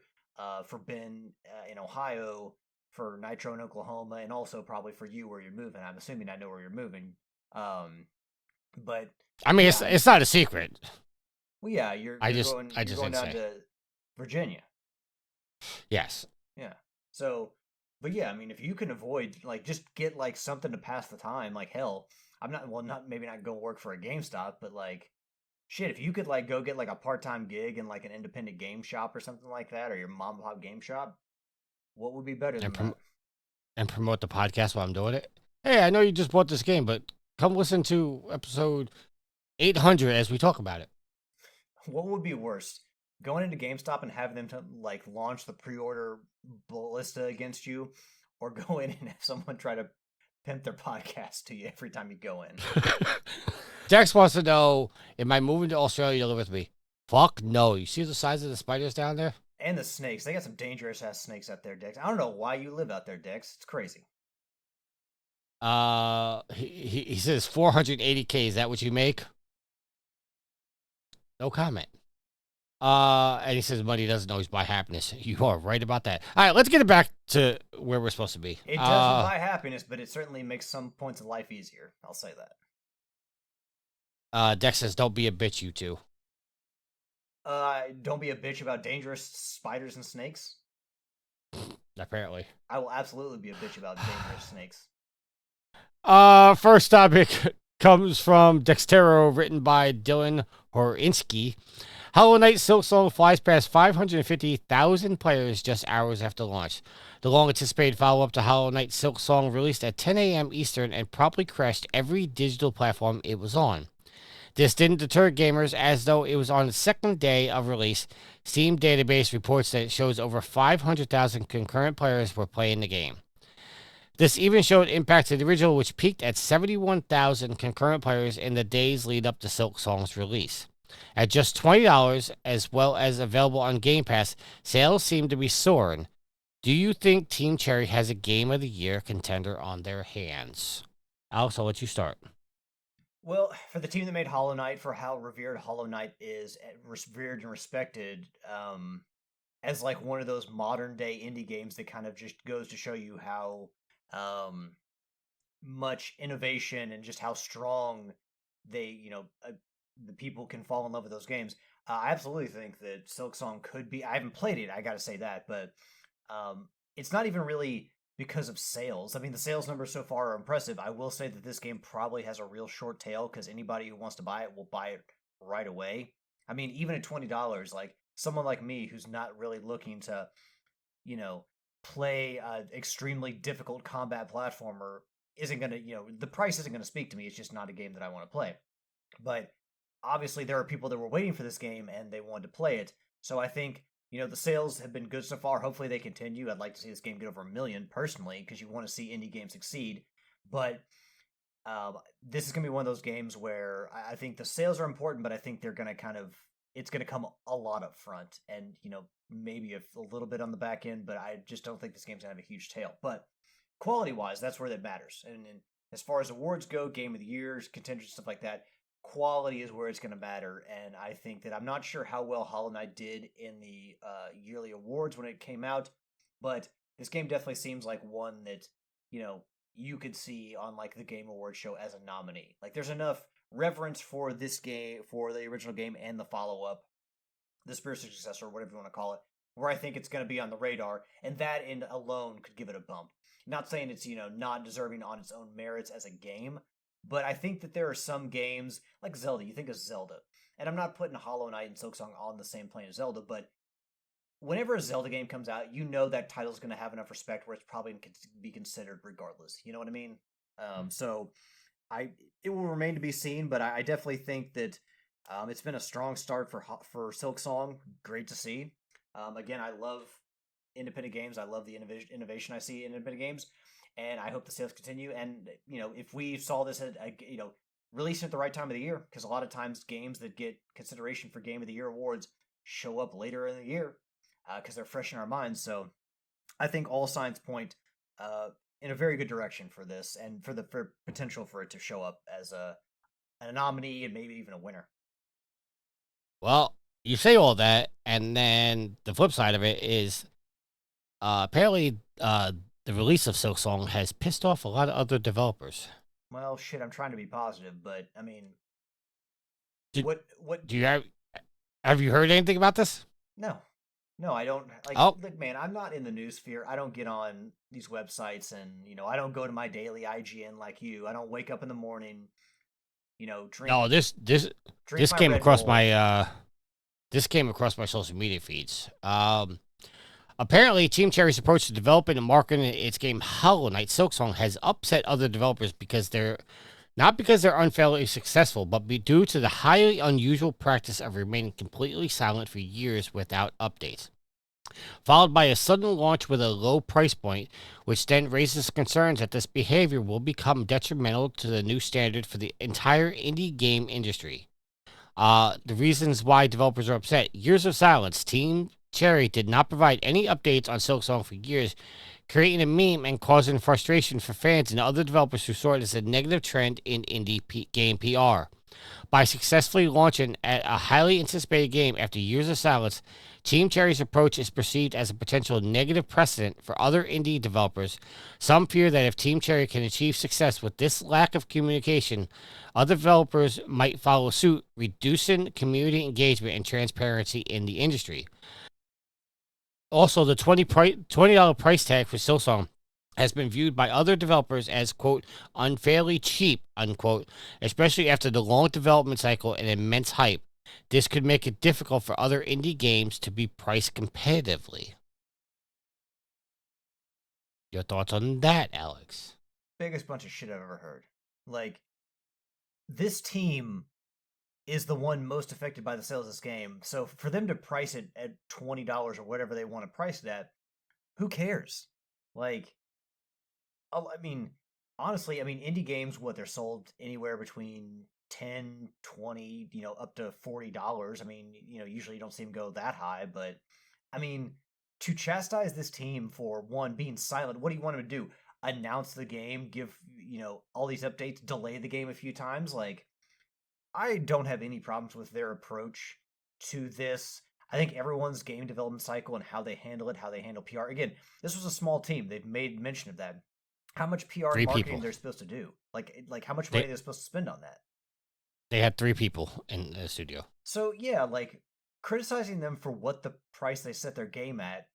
S3: for Ben in Ohio, for Nitro in Oklahoma, and also probably for you where you're moving. I'm assuming I know where you're moving. But
S2: I mean, it's not a secret.
S3: Well, yeah, you're going down to Virginia.
S2: Yes.
S3: Yeah. So, but yeah, I mean, if you can avoid, like, just get like something to pass the time, like hell, maybe not go work for a GameStop, but like, shit, if you could like go get like a part-time gig in like an independent game shop or something like that, or your mom and pop game shop, what would be better than that?
S2: And promote the podcast while I'm doing it. Hey, I know you just bought this game, but come listen to episode 800 as we talk about it.
S3: What would be worse? Going into GameStop and having them to like launch the pre-order ballista against you, or go in and have someone try to pimp their podcast to you every time you go in?
S2: Dex wants to know, am I moving to Australia to live with me? Fuck no. You see the size of the spiders down there?
S3: And the snakes. They got some dangerous ass snakes out there, Dex. I don't know why you live out there, Dex. It's crazy.
S2: He says 480K. Is that what you make? No comment. And he says money doesn't always buy happiness. You are right about that. All right, let's get it back to where we're supposed to be.
S3: It doesn't buy happiness, but it certainly makes some points of life easier. I'll say that.
S2: Dex says, don't be a bitch, you two.
S3: Don't be a bitch about dangerous spiders and snakes.
S2: Apparently.
S3: I will absolutely be a bitch about dangerous snakes.
S2: First topic comes from Dextero, written by Dylan Horinsky. Hollow Knight Silksong flies past 550,000 players just hours after launch. The long-anticipated follow-up to Hollow Knight Silksong released at 10 a.m. Eastern and promptly crashed every digital platform it was on. This didn't deter gamers, as though it was on the second day of release. Steam database reports that it shows over 500,000 concurrent players were playing the game. This even showed impact to the original, which peaked at 71,000 concurrent players in the days lead up to Silksong's release. At just $20, as well as available on Game Pass, sales seem to be soaring. Do you think Team Cherry has a Game of the Year contender on their hands? Alex, I'll let you start.
S3: Well, for the team that made Hollow Knight, for how revered Hollow Knight is, revered and respected, as like one of those modern day indie games that kind of just goes to show you how much innovation and just how strong they, the people can fall in love with those games. I absolutely think that Silksong could be. I haven't played it, I got to say that, but it's not even really because of sales. I mean, the sales numbers so far are impressive. I will say that this game probably has a real short tail because anybody who wants to buy it will buy it right away. I mean, even at $20, like someone like me who's not really looking to, play extremely difficult combat platformer isn't going to, the price isn't going to speak to me. It's just not a game that I want to play. But obviously there are people that were waiting for this game and they wanted to play it. So I think, the sales have been good so far. Hopefully they continue. I'd like to see this game get over 1 million personally, because you want to see indie games succeed. But this is going to be one of those games where I think the sales are important, but I think they're going to it's going to come a lot up front and, maybe a little bit on the back end, but I just don't think this game's going to have a huge tail. But quality-wise, that's where that matters. And as far as awards go, Game of the Year, contenders, stuff like that, quality is where it's going to matter. And I think that I'm not sure how well Hollow Knight did in the yearly awards when it came out, but this game definitely seems like one that, you could see on like the Game Awards show as a nominee. Like there's enough reverence for this game, for the original game and the follow-up, the spiritual successor, whatever you want to call it, where I think it's going to be on the radar, and that in alone could give it a bump. Not saying it's, not deserving on its own merits as a game, but I think that there are some games, like Zelda, you think of Zelda, and I'm not putting Hollow Knight and Silksong on the same plane as Zelda, but whenever a Zelda game comes out, that title's going to have enough respect where it's probably going to be considered regardless. You know what I mean? So it will remain to be seen, but I definitely think that it's been a strong start for Silksong. Great to see. Again, I love independent games. I love the innovation I see in independent games, and I hope the sales continue. And if we saw this at released at the right time of the year, because a lot of times games that get consideration for Game of the Year awards show up later in the year because they're fresh in our minds. So I think all signs point in a very good direction for this, and for potential for it to show up as a nominee and maybe even a winner.
S2: Well, you say all that, and then the flip side of it is apparently the release of Silksong has pissed off a lot of other developers.
S3: Well, shit, I'm trying to be positive, but I mean, what
S2: do you have you heard anything about this?
S3: No, I don't. Like,
S2: Oh.
S3: Look, man, I'm not in the news sphere. I don't get on these websites, and I don't go to my daily IGN like you. I don't wake up in the morning, drink.
S2: No, this came across my social media feeds. Apparently, Team Cherry's approach to developing and marketing its game Hollow Knight Silksong has upset other developers because they're unfairly successful, but due to the highly unusual practice of remaining completely silent for years without updates, followed by a sudden launch with a low price point, which then raises concerns that this behavior will become detrimental to the new standard for the entire indie game industry. The reasons why developers are upset: years of silence. Team Cherry did not provide any updates on Silksong for years, creating a meme and causing frustration for fans and other developers who saw it as a negative trend in indie game PR. By successfully launching a highly anticipated game after years of silence, Team Cherry's approach is perceived as a potential negative precedent for other indie developers. Some fear that if Team Cherry can achieve success with this lack of communication, other developers might follow suit, reducing community engagement and transparency in the industry. Also, the $20 price tag for Silksong has been viewed by other developers as, quote, unfairly cheap, unquote, especially after the long development cycle and immense hype. This could make it difficult for other indie games to be priced competitively. Your thoughts on that, Alex?
S3: Biggest bunch of shit I've ever heard. Like, this team is the one most affected by the sales of this game. So for them to price it at $20 or whatever they want to price it at, who cares? Like, I mean, honestly, I mean, indie games, what they're sold anywhere between 10, 20, up to $40. I mean, usually you don't see them go that high, but I mean, to chastise this team for one being silent, what do you want them to do? Announce the game, give, all these updates, delay the game a few times? Like, I don't have any problems with their approach to this. I think everyone's game development cycle and how they handle it, how they handle PR. Again, this was a small team. They've made mention of that. How much PR and
S2: 3
S3: marketing
S2: people.
S3: they're supposed to do? Like how much money they're supposed to spend on that?
S2: They had 3 people in the studio.
S3: So yeah, like criticizing them for what the price they set their game at,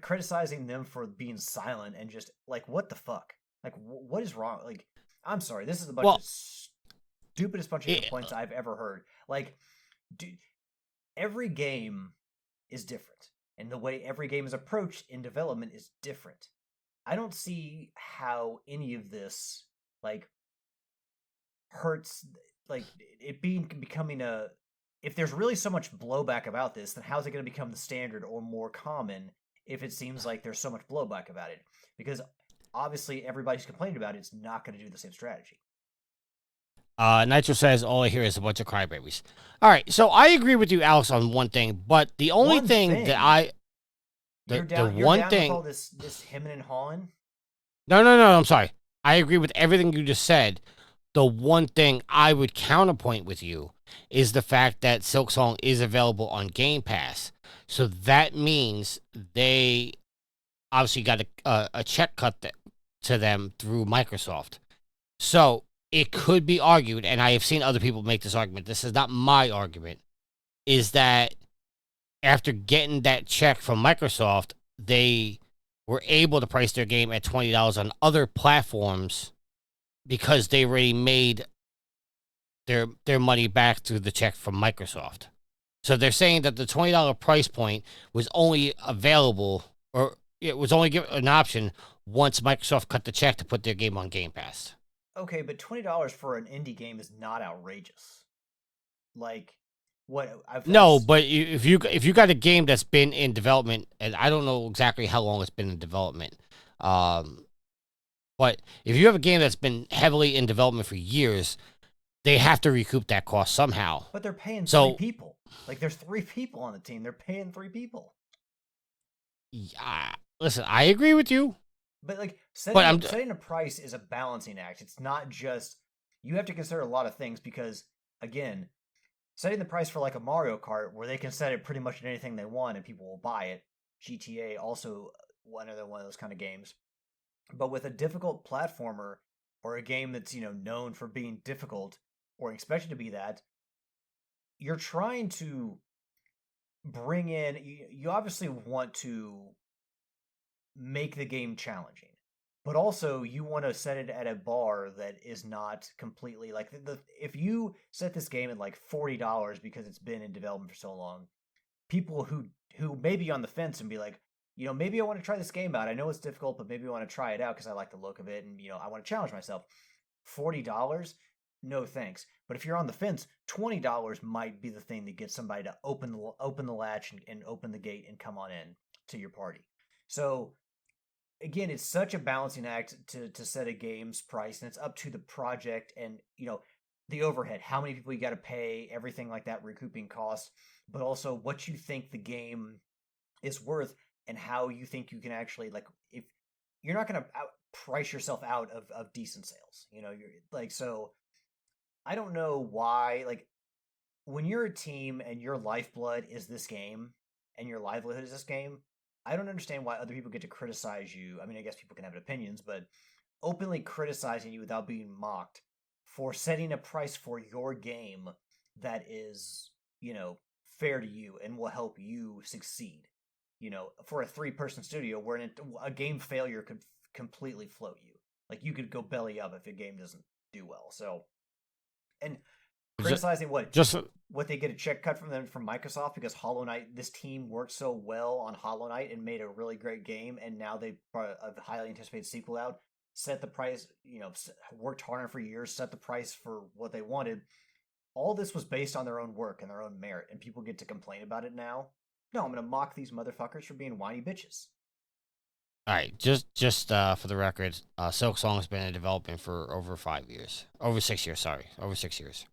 S3: criticizing them for being silent and just like what the fuck? Like what is wrong? Like I'm sorry, this is a bunch of stupidest bunch of complaints I've ever heard. Like, every game is different, and the way every game is approached in development is different. I don't see how any of this like hurts, like it becoming a. If there's really so much blowback about this, then how's it going to become the standard or more common? If it seems like there's so much blowback about it, because obviously everybody's complaining about it, it's not going to do the same strategy.
S2: Nitro says all I hear is a bunch of crybabies. All right, so I agree with you, Alex, on one thing, but the only thing that
S3: you're down with all this hemming and hawing.
S2: No, I'm sorry. I agree with everything you just said. The one thing I would counterpoint with you is the fact that Silksong is available on Game Pass. So that means they obviously got a check cut to them through Microsoft. So it could be argued, and I have seen other people make this argument, this is not my argument, is that after getting that check from Microsoft, they were able to price their game at $20 on other platforms because they already made their money back through the check from Microsoft. So they're saying that the $20 price point was only available, or it was only given an option once Microsoft cut the check to put their game on Game Pass.
S3: Okay, but $20 for an indie game is not outrageous. Like, what I've
S2: but if you got a game that's been in development, and I don't know exactly how long it's been in development, but if you have a game that's been heavily in development for years, they have to recoup that cost somehow.
S3: But they're paying 3 people. Like, there's 3 people on the team. They're paying 3 people.
S2: Yeah, listen, I agree with you.
S3: But like setting a price is a balancing act. It's not just, you have to consider a lot of things, because again, setting the price for like a Mario Kart where they can set it pretty much at anything they want and people will buy it. GTA also another one of those kind of games. But with a difficult platformer or a game that's known for being difficult or expected to be that, you're trying to bring in. You obviously want to make the game challenging, but also you want to set it at a bar that is not completely like if you set this game at like $40 because it's been in development for so long, people who may be on the fence and be like, maybe I want to try this game out. I know it's difficult, but maybe I want to try it out because I like the look of it and I want to challenge myself. $40? No thanks. But if you're on the fence, $20 might be the thing that gets somebody to open the latch and open the gate and come on in to your party. So again, it's such a balancing act to set a game's price, and it's up to the project and the overhead, how many people you got to pay, everything like that, recouping costs, but also what you think the game is worth and how you think you can actually, like, if you're not going to price yourself out of decent sales, you're like, so I don't know why, like, when you're a team and your lifeblood is this game and your livelihood is this game, I don't understand why other people get to criticize you. I mean, I guess people can have opinions, but openly criticizing you without being mocked for setting a price for your game that is, fair to you and will help you succeed. For a 3-person studio where a game failure could completely float you. Like, you could go belly up if a game doesn't do well. So, and criticizing what they get a check cut from them from Microsoft because Hollow Knight, this team worked so well on Hollow Knight and made a really great game, and now they brought a highly anticipated sequel out, set the price, worked hard on it for years, set the price for what they wanted. all this was based on their own work and their own merit, and people get to complain about it now. No, I'm going to mock these motherfuckers for being whiny bitches.
S2: All right, just for the record, Silksong has been in development for over 5 years, over 6 years. Sorry, over 6 years.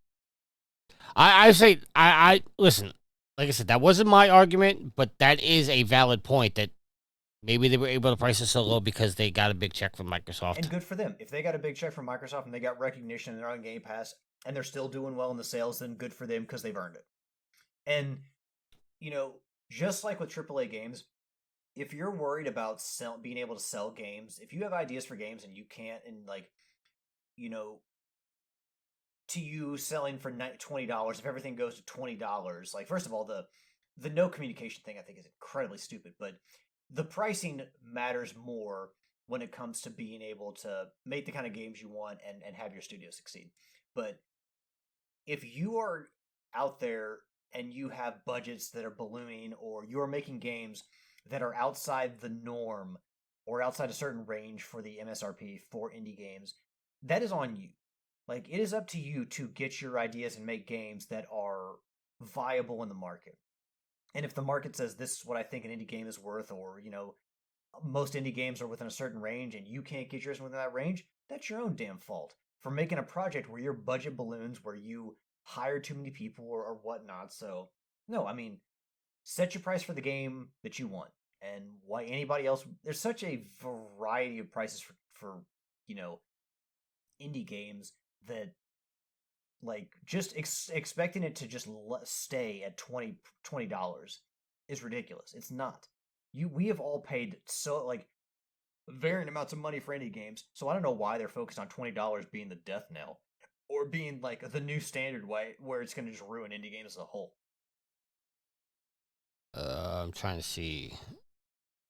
S2: I say I listen. Like I said, that wasn't my argument, but that is a valid point that maybe they were able to price it so low because they got a big check from Microsoft.
S3: And good for them. If they got a big check from Microsoft and they got recognition and they're on Game Pass and they're still doing well in the sales, then good for them because they've earned it. And, just like with AAA games, if you're worried about being able to sell games, if you have ideas for games and you can't, and to you selling for $20, if everything goes to $20, like first of all, the no communication thing I think is incredibly stupid, but the pricing matters more when it comes to being able to make the kind of games you want and have your studio succeed. But if you are out there and you have budgets that are ballooning, or you're making games that are outside the norm or outside a certain range for the MSRP for indie games, that is on you. Like, it is up to you to get your ideas and make games that are viable in the market. And if the market says this is what I think an indie game is worth, or, most indie games are within a certain range and you can't get yours within that range, that's your own damn fault for making a project where your budget balloons, where you hire too many people or whatnot. So, no, I mean, set your price for the game that you want. And why anybody else, there's such a variety of prices for indie games that, like, just expecting it to just stay at $20 is ridiculous. It's not. We have all paid varying amounts of money for indie games, so I don't know why they're focused on $20 being the death knell, or being like the new standard way where it's going to just ruin indie games as a whole.
S2: I'm trying to see.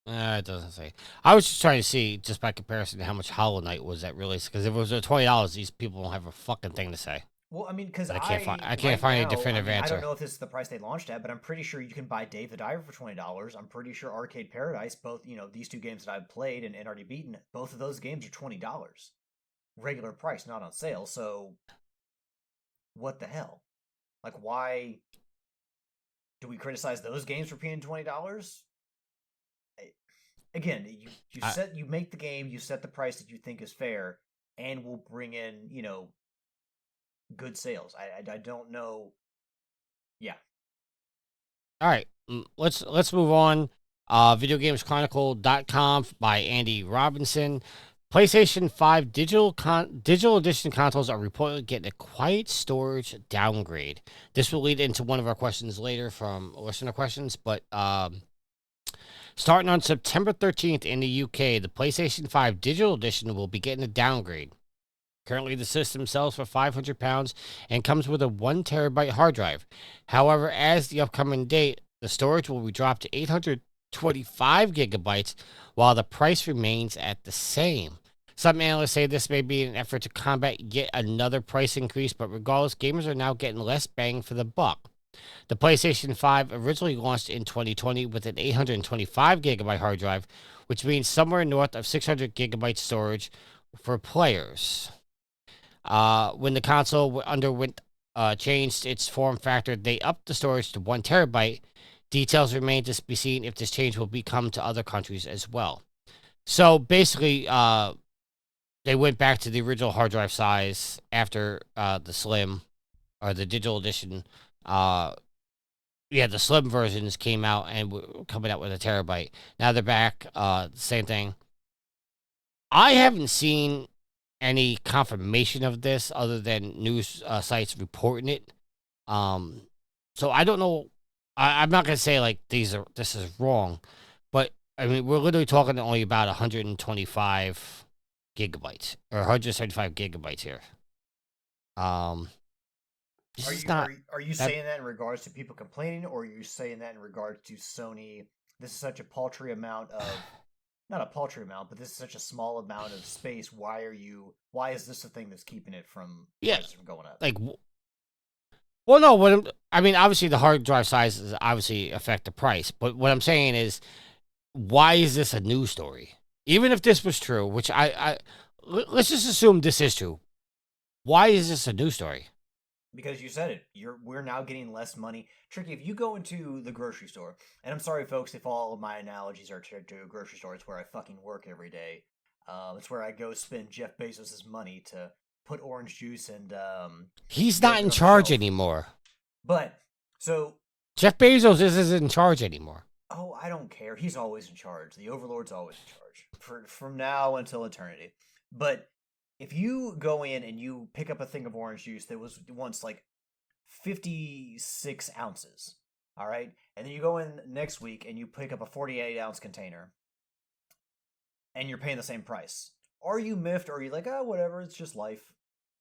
S2: It doesn't say. I was just trying to see, just by comparison, to how much Hollow Knight was at release. Because if it was at $20, these people don't have a fucking thing to say.
S3: Well, I mean, because
S2: I can't find a definitive answer.
S3: I don't know if this is the price they launched at, but I'm pretty sure you can buy Dave the Diver for $20. I'm pretty sure Arcade Paradise, both, these two games that I've played and already beaten, both of those games are $20. Regular price, not on sale. So, what the hell? Like, why do we criticize those games for paying $20? Again, you make the game, you set the price that you think is fair, and will bring in, good sales. I don't know. Yeah.
S2: All right, let's move on. VideoGamesChronicle.com by Andy Robinson. PlayStation 5 digital edition consoles are reportedly getting a quiet storage downgrade. This will lead into one of our questions later from listener questions, but starting on September 13th in the UK, the PlayStation 5 digital edition will be getting a downgrade. Currently, the system sells for £500 and comes with a 1 terabyte hard drive. However, as the upcoming date, the storage will be dropped to 825 gigabytes, while the price remains at the same. Some analysts say this may be an effort to combat yet another price increase, but regardless, gamers are now getting less bang for the buck. The PlayStation 5 originally launched in 2020 with an 825 gigabyte hard drive, which means somewhere north of 600 gigabyte storage for players. When the console underwent changed its form factor, they upped the storage to 1 terabyte. Details remain to be seen if this change will become to other countries as well. So basically, they went back to the original hard drive size after the Slim, or the digital edition. The Slim versions came out and were coming out with a terabyte. Now they're back, same thing. I haven't seen any confirmation of this other than news sites reporting it. So I don't know. I'm not gonna say like this is wrong, but I mean we're literally talking only about 125 gigabytes or 175 gigabytes here.
S3: Are you saying that in regards to people complaining, or are you saying that in regards to Sony? This is such a paltry amount of, not a paltry amount, but this is such a small amount of space. Why is this the thing that's keeping it from prices from going up?
S2: Like, well, no. Obviously the hard drive sizes obviously affect the price, but what I'm saying is, why is this a news story? Even if this was true, which let's just assume this is true. Why is this a news story?
S3: Because you said it, we're now getting less money. Tricky, if you go into the grocery store, and I'm sorry, folks, if all of my analogies are to a grocery store, it's where I fucking work every day. It's where I go spend Jeff Bezos' money to put orange juice and
S2: He's not
S3: yogurt
S2: in
S3: on the
S2: charge
S3: shelf.
S2: anymore.
S3: But so,
S2: Jeff Bezos isn't in charge anymore.
S3: oh, I don't care. He's always in charge. The Overlord's always in charge from now until eternity. But if you go in and you pick up a thing of orange juice that was once like 56 ounces, all right, and then you go in next week and you pick up a 48-ounce container, and you're paying the same price, are you miffed, or are you like, oh, whatever, it's just life?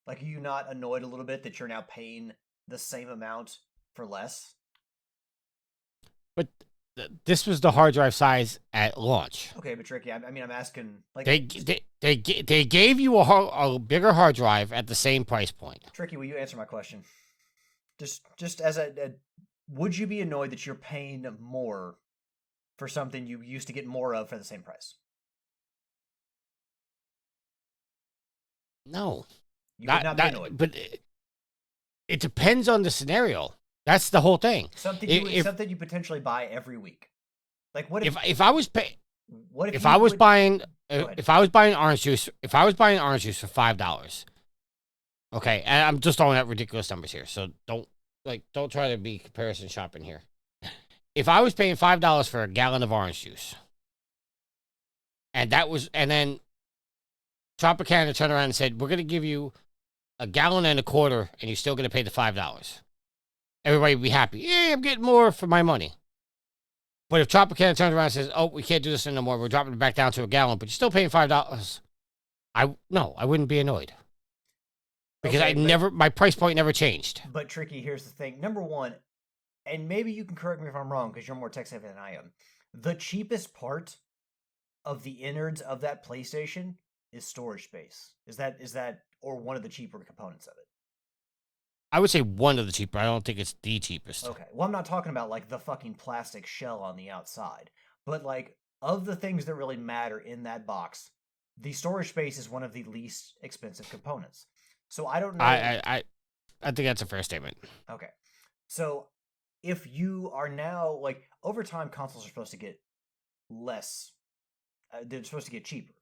S3: Like, are you not annoyed a little bit that you're now paying the same amount for less?
S2: But this was the hard drive size at launch.
S3: Okay, but Tricky, I mean, I'm asking, like,
S2: They gave you a bigger hard drive at the same price point.
S3: Tricky, will you answer my question? Just as a would you be annoyed that you're paying more for something you used to get more of for the same price?
S2: No.
S3: You would not be annoyed.
S2: But it depends on the scenario. That's the whole thing.
S3: Something you potentially buy every week. Like, what
S2: if I was paying?
S3: What
S2: if I was buying
S3: ahead.
S2: if I was buying orange juice for $5, okay, and I'm just throwing out ridiculous numbers here, so don't try to be comparison shopping here. If I was paying $5 for a gallon of orange juice, and then Tropicana turned around and said, we're going to give you a gallon and a quarter, and you're still going to pay the $5. Everybody would be happy. Yeah, I'm getting more for my money. But if Tropicana turns around and says, oh, we can't do this anymore, we're dropping it back down to a gallon, but you're still paying $5, I wouldn't be annoyed. Because
S3: Okay,
S2: my price point never changed.
S3: But Tricky, here's the thing. Number one, and maybe you can correct me if I'm wrong because you're more tech savvy than I am. The cheapest part of the innards of that PlayStation is storage space. Is that or one of the cheaper components of it?
S2: I would say one of the cheaper. I don't think it's the cheapest.
S3: Okay. Well, I'm not talking about like the fucking plastic shell on the outside, but like of the things that really matter in that box, the storage space is one of the least expensive components. So I don't know.
S2: I think that's a fair statement.
S3: Okay. So if you are now like over time, consoles are supposed to get less. They're supposed to get cheaper,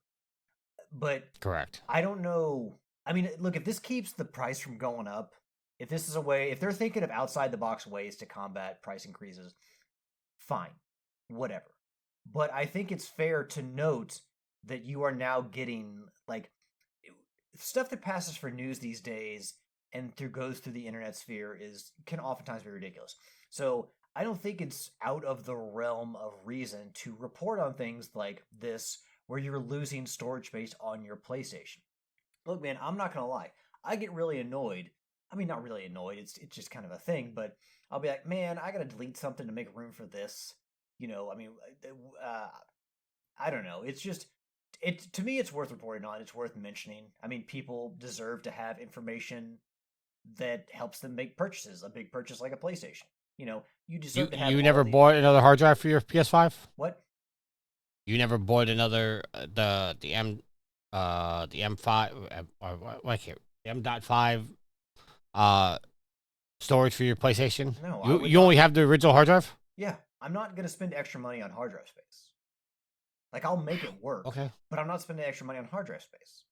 S3: but
S2: Correct.
S3: I don't know. I mean, look, if this keeps the price from going up, if this is a way, if they're thinking of outside the box ways to combat price increases, fine, whatever. But I think it's fair to note that you are now getting like stuff that passes for news these days and goes through the internet sphere can oftentimes be ridiculous. So I don't think it's out of the realm of reason to report on things like this where you're losing storage space on your PlayStation. Look, man, I'm not gonna lie. I get really annoyed. I mean, not really annoyed. It's just kind of a thing. But I'll be like, man, I gotta delete something to make room for this. I mean, I don't know. It's just to me, it's worth reporting on. It's worth mentioning. I mean, people deserve to have information that helps them make purchases. A big purchase like a PlayStation. You deserve to have.
S2: You never bought another hard drive for your PS5?
S3: What?
S2: You never bought another the M5 or what I can't the M.5 storage for your PlayStation?
S3: No,
S2: you only have the original hard drive?
S3: Yeah, I'm not gonna spend extra money on hard drive space. Like, I'll make it work.
S2: Okay.
S3: But I'm not spending extra money on hard drive space.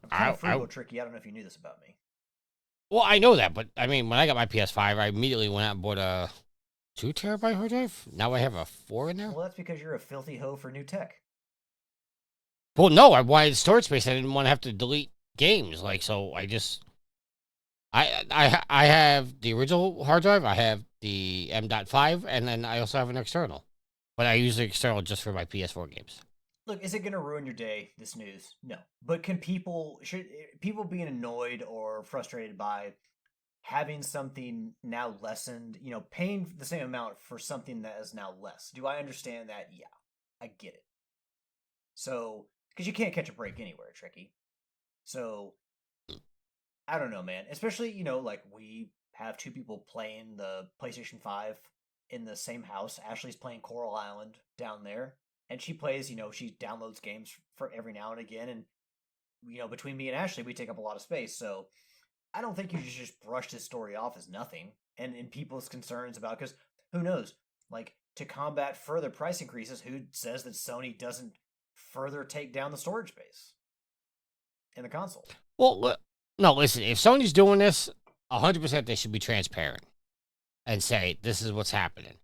S3: I'm kind of frugal, Tricky. I don't know if you knew this about me.
S2: Well, I know that, but I mean, when I got my PS5, I immediately went out and bought a 2 terabyte hard drive. Now I have a 4 in there.
S3: Well, that's because you're a filthy hoe for new tech.
S2: Well, no, I wanted storage space. I didn't want to have to delete games. So I have the original hard drive. I have the M.5, and then I also have an external. But I use the external just for my PS4 games.
S3: Look, is it going to ruin your day, this news? No. But should people being annoyed or frustrated by having something now lessened, paying the same amount for something that is now less? Do I understand that? Yeah, I get it. So, because you can't catch a break anywhere, Tricky. So, I don't know, man. Especially, like we have two people playing the PlayStation 5 in the same house. Ashley's playing Coral Island down there. And she plays, she downloads games for every now and again. And, between me and Ashley, we take up a lot of space. So I don't think you should just brush this story off as nothing. And in people's concerns about, because who knows, like to combat further price increases, who says that Sony doesn't further take down the storage space in the console?
S2: Well, no, listen. If Sony's doing this, 100% they should be transparent and say this is what's happening.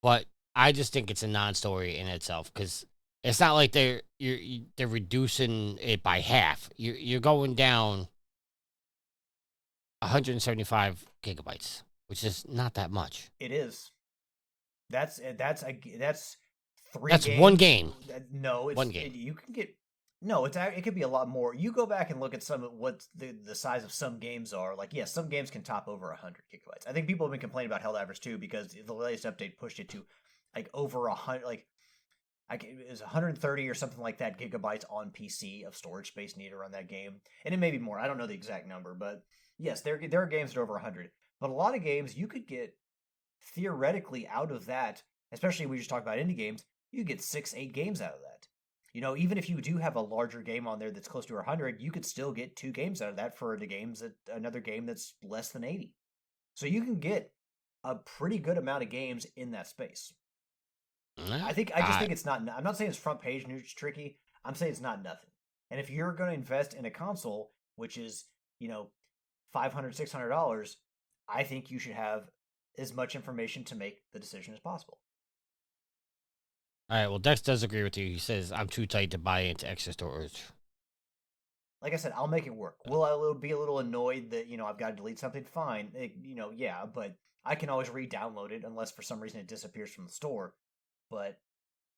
S2: But I just think it's a non-story in itself because it's not like they're reducing it by half. You're going down 175 gigabytes, which is not that much.
S3: It is. That's 3
S2: That's
S3: games.
S2: one game.
S3: No, it's
S2: One game.
S3: You can get no. It could be a lot more. You go back and look at some of what the size of some games are. Like, yes, some games can top over 100 gigabytes. I think people have been complaining about Helldivers too because the latest update pushed it to like over 100. Like, it was 130 or something like that gigabytes on PC of storage space needed to run that game, and it may be more. I don't know the exact number, but yes, there are games that are over 100. But a lot of games you could get theoretically out of that, especially we just talked about indie games, you get 6-8 games out of that. You know, even if you do have a larger game on there that's close to 100, you could still get 2 games out of that for another game that's less than 80. So you can get a pretty good amount of games in that space. I just think it's not. I'm not saying it's front page news tricky. I'm saying it's not nothing. And if you're going to invest in a console, which is $500, $600, I think you should have as much information to make the decision as possible.
S2: All right. Well, Dex does agree with you. He says I'm too tight to buy into extra storage.
S3: Like I said, I'll make it work. Will I be a little annoyed that I've got to delete something? Fine, yeah, but I can always re-download it unless for some reason it disappears from the store. But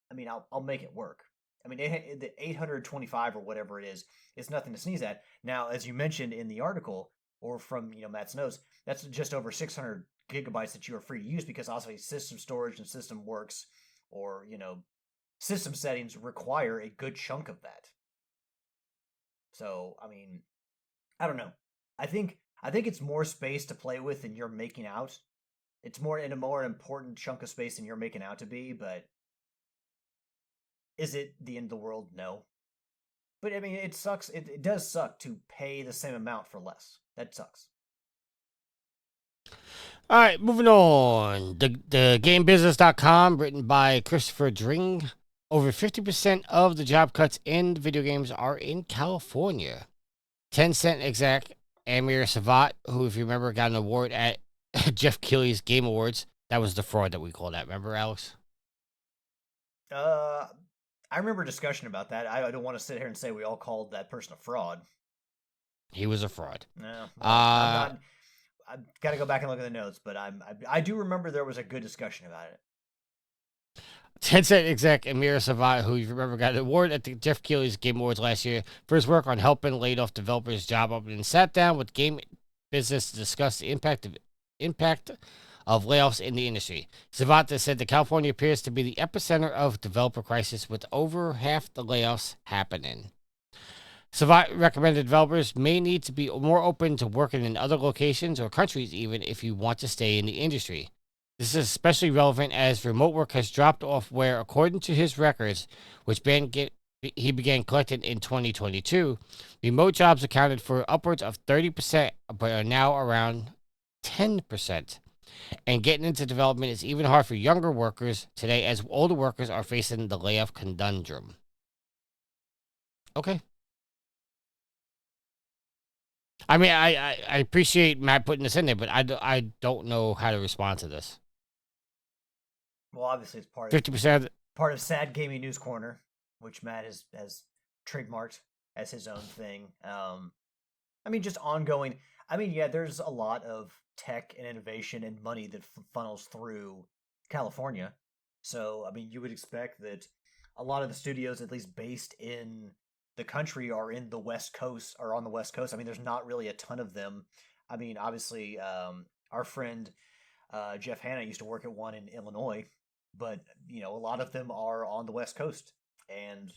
S3: I mean, I'll make it work. I mean, the 825 or whatever it is nothing to sneeze at. Now, as you mentioned in the article, or from Matt's notes, that's just over 600 gigabytes that you are free to use because obviously system storage and system works, or system settings require a good chunk of that. So I mean, I don't know. I think it's more space to play with than you're making out. It's more in a more important chunk of space than you're making out to be, but is it the end of the world? No. But I mean, it sucks. It does suck to pay the same amount for less. That sucks.
S2: All right, moving on. The GameBusiness.com, written by Christopher Dring. Over 50% of the job cuts in video games are in California. Tencent exec Amir Savat, who, if you remember, got an award at Jeff Keighley's Game Awards. That was the fraud that we call that. Remember, Alex?
S3: I remember discussion about that. I don't want to sit here and say we all called that person a fraud.
S2: He was a fraud.
S3: No, well, I've got to go back and look at the notes, but I do remember there was a good discussion about it.
S2: Tencent exec Amir Savat, who you remember got an award at the Jeff Keighley's Game Awards last year for his work on helping laid off developers' job openings, sat down with Game Business to discuss the impact of layoffs in the industry. Savat said that California appears to be the epicenter of developer crisis, with over half the layoffs happening. Savat recommended developers may need to be more open to working in other locations or countries even if you want to stay in the industry. This is especially relevant as remote work has dropped off where, according to his records, which he began collecting in 2022, remote jobs accounted for upwards of 30%, but are now around 10%. And getting into development is even hard for younger workers today, as older workers are facing the layoff conundrum. Okay. I mean, I appreciate Matt putting this in there, but I don't know how to respond to this.
S3: Well, obviously, it's part
S2: 50%.
S3: Part of Sad Gaming News Corner, which Matt has trademarked as his own thing. I mean, just ongoing. I mean, yeah, there's a lot of tech and innovation and money that funnels through California. So, I mean, you would expect that a lot of the studios, at least based in the country, are in the West Coast, or on the West Coast. I mean, there's not really a ton of them. I mean, obviously, our friend Jeff Hanna used to work at one in Illinois, but a lot of them are on the West Coast, and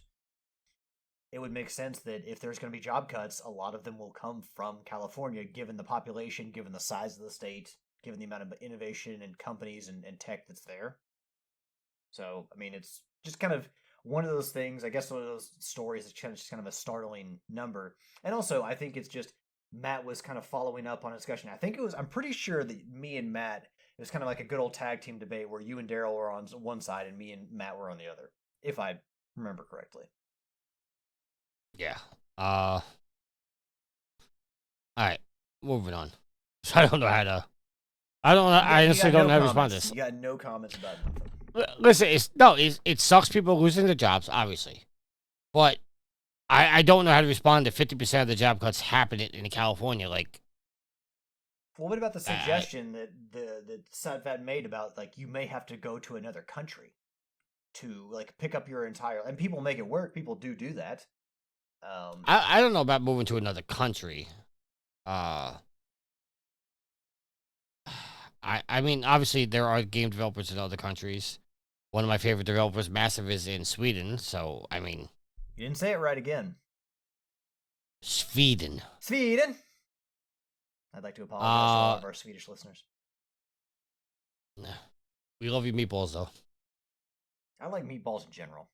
S3: it would make sense that if there's going to be job cuts, a lot of them will come from California, given the population, given the size of the state, given the amount of innovation and companies and tech that's there. So, I mean, it's just kind of one of those things, I guess one of those stories is just kind of a startling number. And also, I think it's just Matt was kind of following up on a discussion. I'm pretty sure that me and Matt, it was kind of like a good old tag team debate where you and Daryl were on one side and me and Matt were on the other, if I remember correctly.
S2: Yeah. All right. Moving on. So I don't know how to. I don't. I honestly don't know how to respond to this.
S3: You got no comments about it.
S2: Listen, it sucks people losing their jobs, obviously, but I don't know how to respond to 50% of the job cuts happening in California. Like,
S3: well, what about the suggestion that the Satvat made about like you may have to go to another country to like pick up your entire, and people make it work. People do that.
S2: I don't know about moving to another country. I mean, obviously there are game developers in other countries. One of my favorite developers, Massive, is in Sweden. So I mean,
S3: you didn't say it right again.
S2: Sweden.
S3: I'd like to apologize to all of our Swedish listeners.
S2: We love you, meatballs, though.
S3: I like meatballs in general.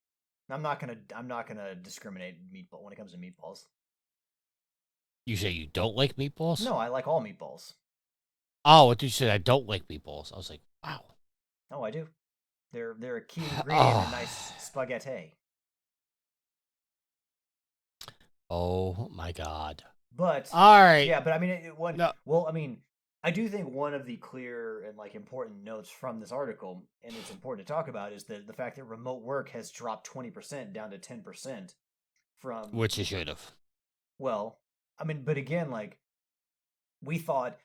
S3: I'm not gonna discriminate meatball when it comes to meatballs.
S2: You say you don't like meatballs?
S3: No, I like all meatballs.
S2: Oh, what did you say? I don't like meatballs. I was like, wow.
S3: Oh, I do. They're a key ingredient in a nice spaghetti.
S2: Oh my god.
S3: But
S2: all right,
S3: yeah, but I mean, well, I mean, I do think one of the clear and like important notes from this article, and it's important to talk about, is the fact that remote work has dropped 20% down to 10% from
S2: which it should have.
S3: Well, I mean, but again, like we thought,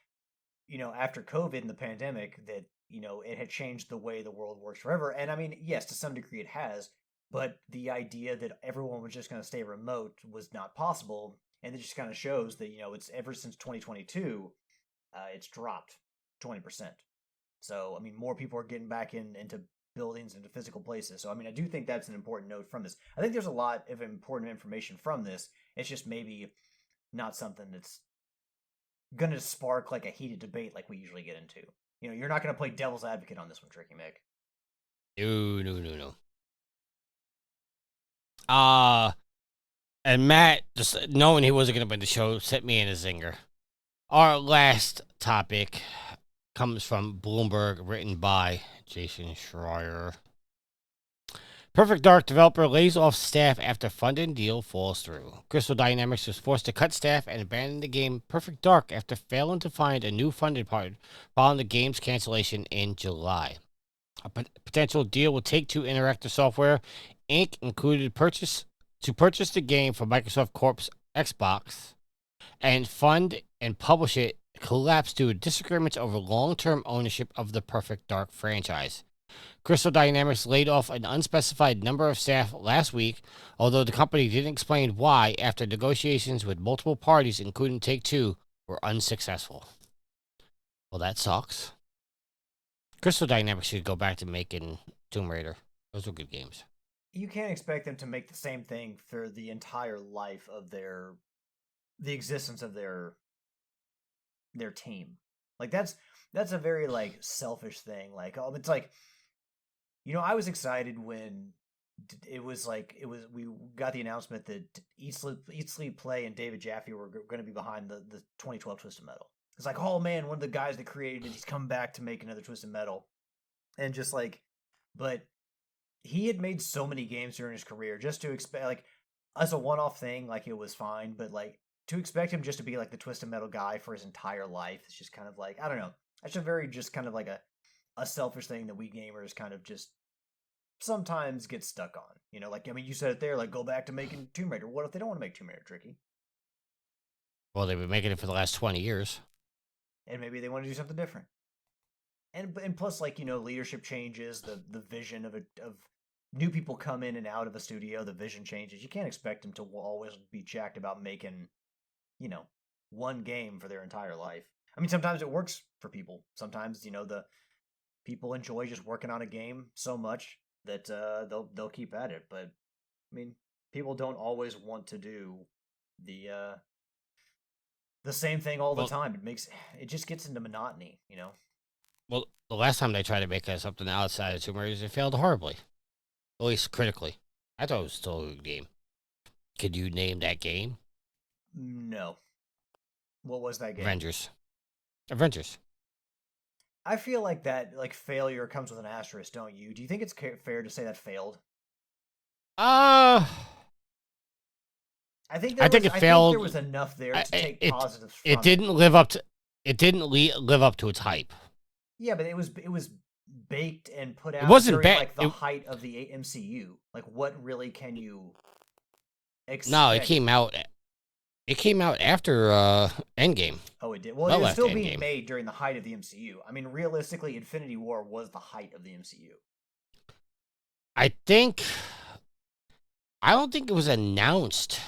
S3: after COVID and the pandemic, that it had changed the way the world works forever, and I mean, yes, to some degree it has. But the idea that everyone was just going to stay remote was not possible, and it just kind of shows that it's ever since 2022, it's dropped 20%. So I mean, more people are getting back into buildings, into physical places. So I mean, I do think that's an important note from this. I think there's a lot of important information from this. It's just maybe not something that's going to spark like a heated debate like we usually get into. You're not going to play devil's advocate on this one, Tricky Mick.
S2: No. And Matt, just knowing he wasn't going to win the show, sent me in a zinger. Our last topic comes from Bloomberg, written by Jason Schreier. Perfect Dark developer lays off staff after funding deal falls through. Crystal Dynamics was forced to cut staff and abandon the game Perfect Dark after failing to find a new funding partner following the game's cancellation in July. A potential deal with Take-Two Interactive Software Inc. included purchase the game for Microsoft Corp's Xbox and fund and publish it collapsed due to disagreements over long-term ownership of the Perfect Dark franchise. Crystal Dynamics laid off an unspecified number of staff last week, although the company didn't explain why after negotiations with multiple parties, including Take-Two, were unsuccessful. Well, that sucks. Crystal Dynamics should go back to making Tomb Raider. Those were good games.
S3: You can't expect them to make the same thing for the entire life of the existence of their team. Like that's a very like selfish thing. Like it's like, I was excited when we got the announcement that Eat Sleep Play and David Jaffe were going to be behind the 2012 Twisted Metal. It's like, oh man, one of the guys that created it, he's come back to make another Twisted Metal, and just like, but he had made so many games during his career, just to expect like as a one-off thing, like it was fine, but like to expect him just to be like the Twisted Metal guy for his entire life, it's just kind of like, I don't know. That's a very just kind of like a selfish thing that we gamers kind of just sometimes get stuck on. Like, I mean, you said it there, like, go back to making Tomb Raider. What if they don't want to make Tomb Raider, Tricky?
S2: Well, they've been making it for the last 20 years.
S3: And maybe they want to do something different. And plus, like, leadership changes, the vision of new people come in and out of a studio, the vision changes. You can't expect them to always be jacked about making, one game for their entire life. I mean, sometimes it works for people. Sometimes, the people enjoy just working on a game so much that they'll keep at it. But I mean, people don't always want to do the same thing all the time. It just gets into monotony,
S2: Well, the last time they tried to make something outside of Tomb Raider, it failed horribly. At least critically. I thought it was still a good game. Could you name that game?
S3: No. What was that game?
S2: Avengers.
S3: I feel like that failure comes with an asterisk, don't you? Do you think it's fair to say that failed?
S2: Uh,
S3: I think
S2: I think it failed.
S3: there was enough there to take positives from
S2: it. Didn't live up to. It didn't live up to its hype.
S3: Yeah, but it was baked and put out.
S2: It wasn't
S3: during,
S2: bad.
S3: the height of the MCU. Like, what really can you expect?
S2: No, it came out. It came out after Endgame.
S3: Oh, it did. Well, it was still being made during the height of the MCU. I mean, realistically, Infinity War was the height of the MCU.
S2: I don't think it was announced.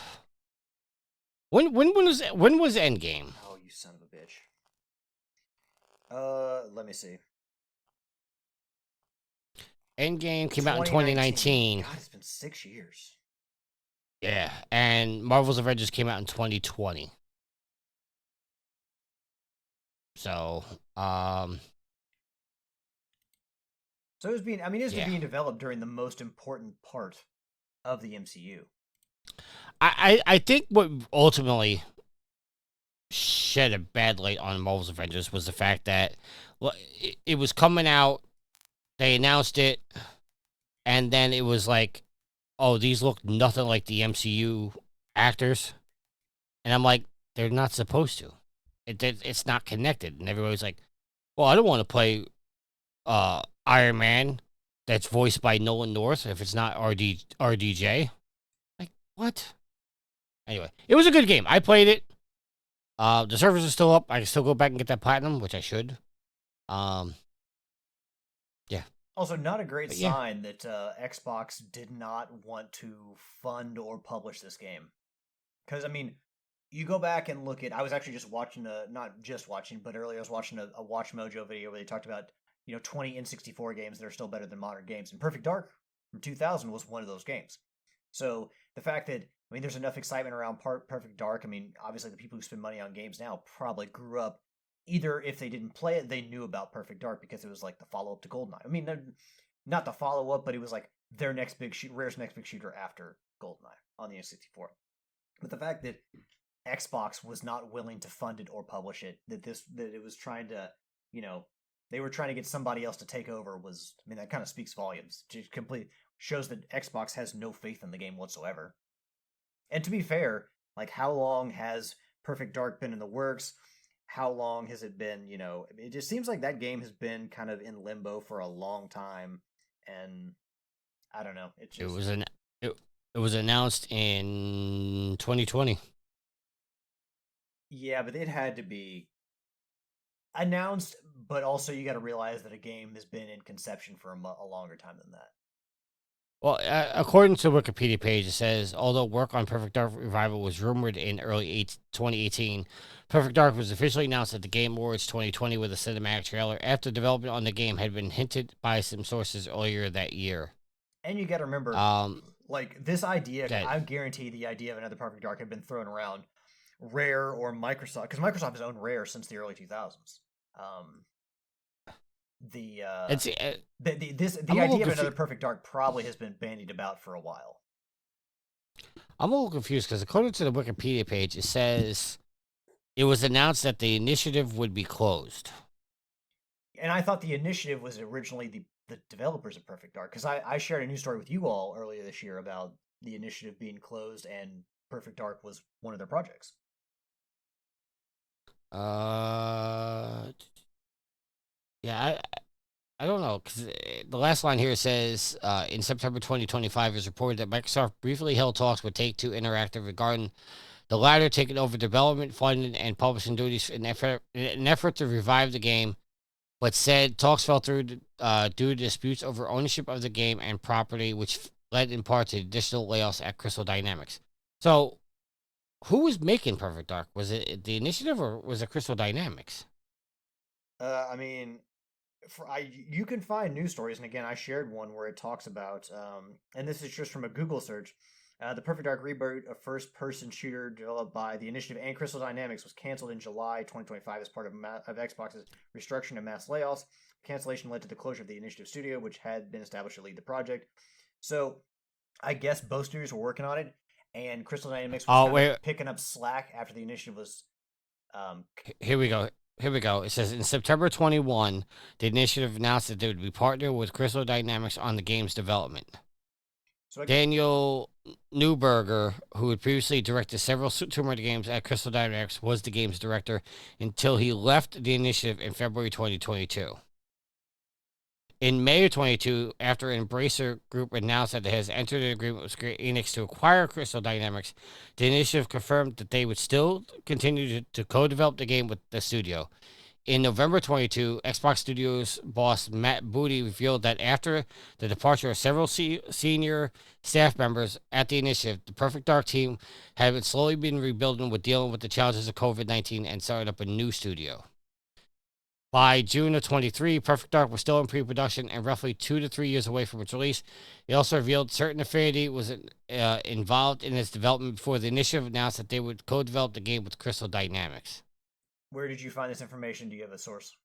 S2: When was Endgame?
S3: Oh, you son of a bitch. Let me see.
S2: Endgame came out in 2019.
S3: God, it's been 6 years.
S2: Yeah, and Marvel's Avengers came out in 2020. So,
S3: So it was being being developed during the most important part of the MCU.
S2: I think what ultimately shed a bad light on Marvel's Avengers was the fact that it was coming out, they announced it, and then it was like, oh, these look nothing like the MCU actors. And I'm like, they're not supposed to. It's not connected. And everybody's like, well, I don't want to play Iron Man that's voiced by Nolan North if it's not RDJ. Like, what? Anyway, it was a good game. I played it. The servers are still up. I can still go back and get that platinum, which I should. Yeah.
S3: Also, not a great sign that Xbox did not want to fund or publish this game. Because, I mean, you go back and look at... I was actually just watching not just watching, but earlier I was watching a Watch Mojo video where they talked about, 20 N64 games that are still better than modern games. And Perfect Dark from 2000 was one of those games. So, the fact that, there's enough excitement around Perfect Dark. Obviously the people who spend money on games now probably grew up, either if they didn't play it, they knew about Perfect Dark because it was like the follow-up to GoldenEye. Not the follow-up, but it was like their Rare's next big shooter after GoldenEye on the N64. But the fact that Xbox was not willing to fund it or publish it, that it was trying to, they were trying to get somebody else to take over was, that kind of speaks volumes. It completely shows that Xbox has no faith in the game whatsoever. And to be fair, how long has Perfect Dark been in the works? How long has it been, it just seems like that game has been kind of in limbo for a long time, and I don't know. It
S2: was announced in 2020.
S3: Yeah, but it had to be announced, but also you got to realize that a game has been in conception for a longer time than that.
S2: Well, according to the Wikipedia page, it says, although work on Perfect Dark Revival was rumored in early 2018, Perfect Dark was officially announced at the Game Awards 2020 with a cinematic trailer after development on the game had been hinted by some sources earlier that year.
S3: And you got to remember, this idea, I guarantee the idea of another Perfect Dark had been thrown around Rare or Microsoft, because Microsoft has owned Rare since the early 2000s. The idea of another Perfect Dark probably has been bandied about for a while.
S2: I'm a little confused because according to the Wikipedia page, it says it was announced that the initiative would be closed.
S3: And I thought the initiative was originally the developers of Perfect Dark, because I shared a news story with you all earlier this year about the initiative being closed and Perfect Dark was one of their projects.
S2: Yeah, I don't know, because the last line here says, in September 2025, it is reported that Microsoft briefly held talks with Take-Two Interactive regarding the latter taking over development, funding, and publishing duties in an effort to revive the game, but said talks fell through due to disputes over ownership of the game and property, which led in part to additional layoffs at Crystal Dynamics. So, who was making Perfect Dark? Was it the Initiative or was it Crystal Dynamics?
S3: You can find news stories, and again, I shared one where it talks about, and this is just from a Google search, the Perfect Dark reboot, a first-person shooter developed by the Initiative and Crystal Dynamics, was canceled in July 2025 as part of Xbox's restructuring and mass layoffs. Cancellation led to the closure of the Initiative studio, which had been established to lead the project. So, I guess both studios were working on it, and Crystal Dynamics was picking up slack after the Initiative was
S2: Here we go. Here we go. It says in September 21, the initiative announced that they would be partnering with Crystal Dynamics on the game's development.
S3: So
S2: Daniel Newberger, who had previously directed several Tomb Raider games at Crystal Dynamics, was the game's director until he left the initiative in February 2022. In May of 22, after Embracer Group announced that it has entered an agreement with Square Enix to acquire Crystal Dynamics, the initiative confirmed that they would still continue to co-develop the game with the studio. In November 22, Xbox Studios boss Matt Booty revealed that after the departure of several senior staff members at the initiative, the Perfect Dark team had slowly been rebuilding with dealing with the challenges of COVID-19 and started up a new studio. By June of 23, Perfect Dark was still in pre-production and roughly 2 to 3 years away from its release. It also revealed certain Affinity was involved in its development before the initiative announced that they would co-develop the game with Crystal Dynamics.
S3: where did you find this information? Do you have a source?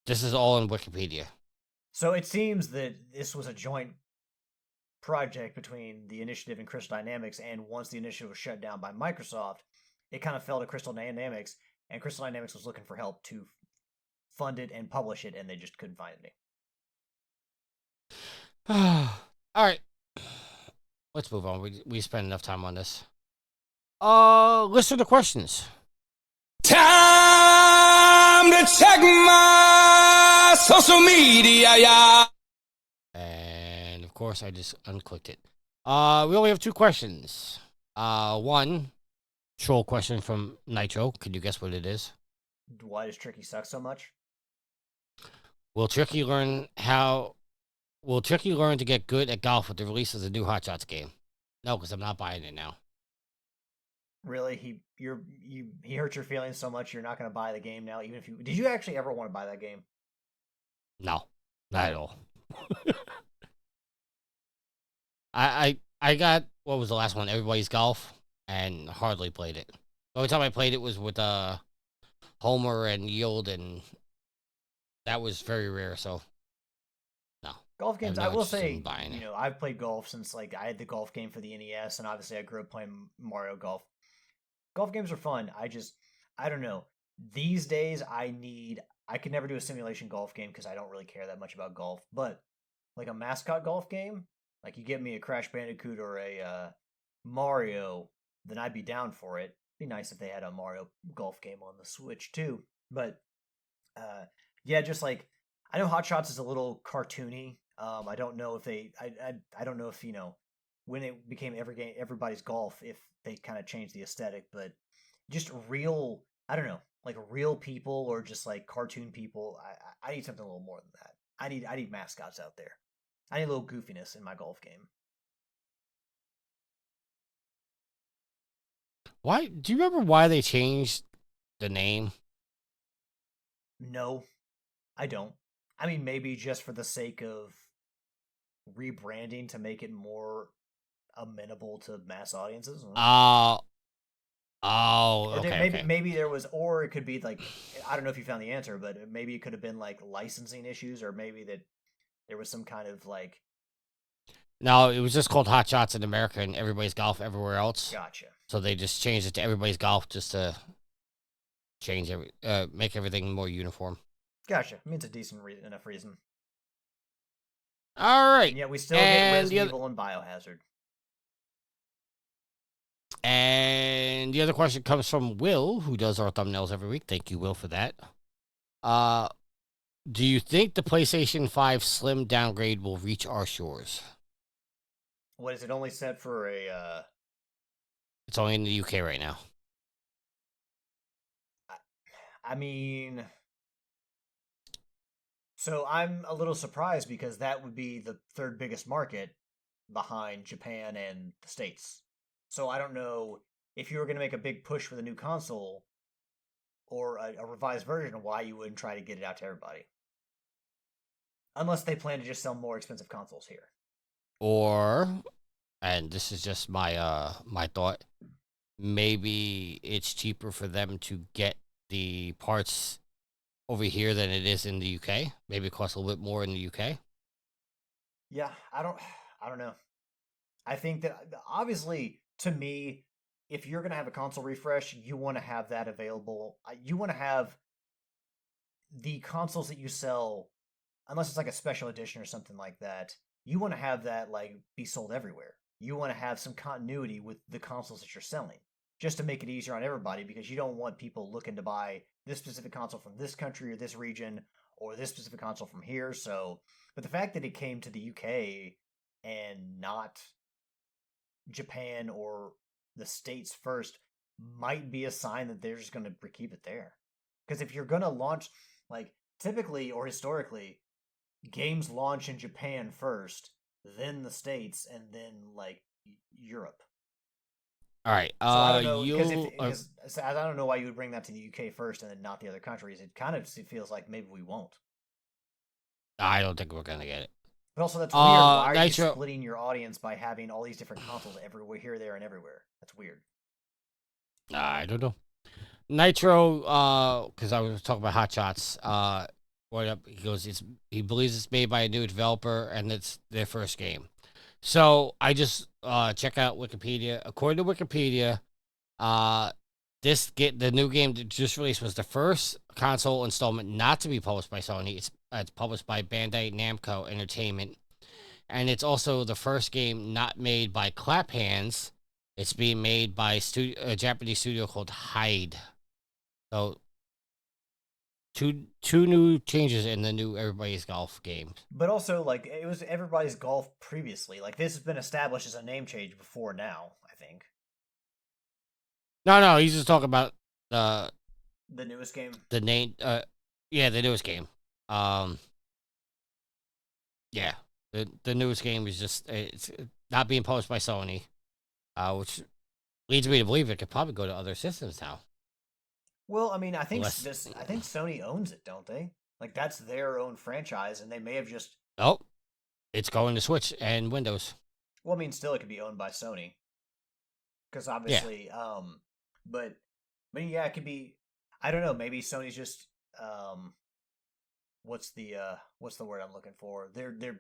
S2: This is all in Wikipedia.
S3: So it seems that this was a joint project between the initiative and Crystal Dynamics, and once the initiative was shut down by Microsoft, it kind of fell to Crystal Dynamics, and Crystal Dynamics was looking for help to fund it and publish it, and they just couldn't find any.
S2: All right. Let's move on. We spent enough time on this. Listen to questions.
S6: Time to check my social media, yeah.
S2: And of course, I just unclicked it. We only have 2 questions. One troll question from Nitro. Can you guess what it is?
S3: Why does Tricky suck so much?
S2: Will Tricky learn to get good at golf with the release of the new Hot Shots game? No, because I'm not buying it now.
S3: Really, he hurt your feelings so much you're not going to buy the game now. Even if did you actually ever want to buy that game?
S2: No, not at all. I got, what was the last one? Everybody's Golf, and hardly played it. The only time I played it was with Homer and Yield, and that was very rare. So no.
S3: Golf games,
S2: no
S3: I will
S2: interest
S3: say,
S2: in buying it.
S3: I've played golf since I had the golf game for the NES, and obviously I grew up playing Mario Golf. Golf games are fun. I don't know. These days, I could never do a simulation golf game because I don't really care that much about golf. But like a mascot golf game, like you give me a Crash Bandicoot or a Mario, then I'd be down for it. It'd be nice if they had a Mario golf game on the Switch too. But yeah, just like I know Hot Shots is a little cartoony. I don't know if I don't know if when it became everybody's golf, if they kind of changed the aesthetic, but just real, I don't know, like real people or just like cartoon people. I need something a little more than that. I need mascots out there. I need a little goofiness in my golf game.
S2: Why? Do you remember why they changed the name?
S3: No, I don't. I mean, maybe just for the sake of rebranding to make it more amenable to mass audiences.
S2: Okay.
S3: Maybe there was, or it could be like, I don't know if you found the answer, but maybe it could have been like licensing issues, or maybe that there was some kind of like.
S2: No, it was just called Hot Shots in America and Everybody's Golf everywhere else.
S3: Gotcha.
S2: So they just changed it to Everybody's Golf just to make everything more uniform.
S3: Gotcha. I mean, it's a decent enough reason.
S2: All right.
S3: And yet we still get Resident Evil and Biohazard.
S2: And the other question comes from Will, who does our thumbnails every week. Thank you, Will, for that. Do you think the PlayStation 5 Slim downgrade will reach our shores?
S3: What is it only set for a?
S2: It's only in the UK right now.
S3: I mean, so I'm a little surprised because that would be the third biggest market behind Japan and the States. So I don't know if you were going to make a big push for the new console or a revised version, why you wouldn't try to get it out to everybody. Unless they plan to just sell more expensive consoles here.
S2: Or, and this is just my my thought, maybe it's cheaper for them to get the parts over here than it is in the UK. Maybe it costs a little bit more in the UK.
S3: Yeah, I don't know. I think that obviously, to me, if you're going to have a console refresh, you want to have that available. You want to have the consoles that you sell, unless it's like a special edition or something like that. You want to have that like be sold everywhere. You want to have some continuity with the consoles that you're selling, just to make it easier on everybody, because you don't want people looking to buy this specific console from this country or this region or this specific console from here. So, but the fact that it came to the UK and not Japan or the States first might be a sign that they're just going to keep it there. Because if you're going to launch, like, typically or historically, games launch in Japan first, then the States, and then, like, Europe.
S2: All right.
S3: So I don't know, because I don't know why you would bring that to the UK first and then not the other countries. It kind of feels like maybe we won't.
S2: I don't think we're gonna get it.
S3: But also, that's weird. Why are
S2: Nitro...
S3: you splitting your audience by having all these different consoles everywhere, here, there, and everywhere? That's weird.
S2: I don't know. Nitro, because I was talking about Hot Shots. What up? He goes, he believes it's made by a new developer and it's their first game. So I just check out Wikipedia. According to Wikipedia, the new game that just released was the first console installment not to be published by Sony. It's published by Bandai Namco Entertainment, and it's also the first game not made by Clap Hands. It's being made by a Japanese studio called Hyde. So two new changes in the new Everybody's Golf game.
S3: But also, like, it was Everybody's Golf previously. Like, this has been established as a name change before now, I think.
S2: No, he's just talking about
S3: the newest game.
S2: The name, yeah, the newest game. Yeah, the newest game is just it's not being published by Sony, which leads me to believe it could probably go to other systems now.
S3: Well, I mean, I think Sony owns it, don't they? Like, that's their own franchise, and they may have just.
S2: Oh, it's going to Switch and Windows.
S3: Well, I mean, still, it could be owned by Sony, because obviously, but yeah, it could be. I don't know. Maybe Sony's just what's the word I'm looking for? They're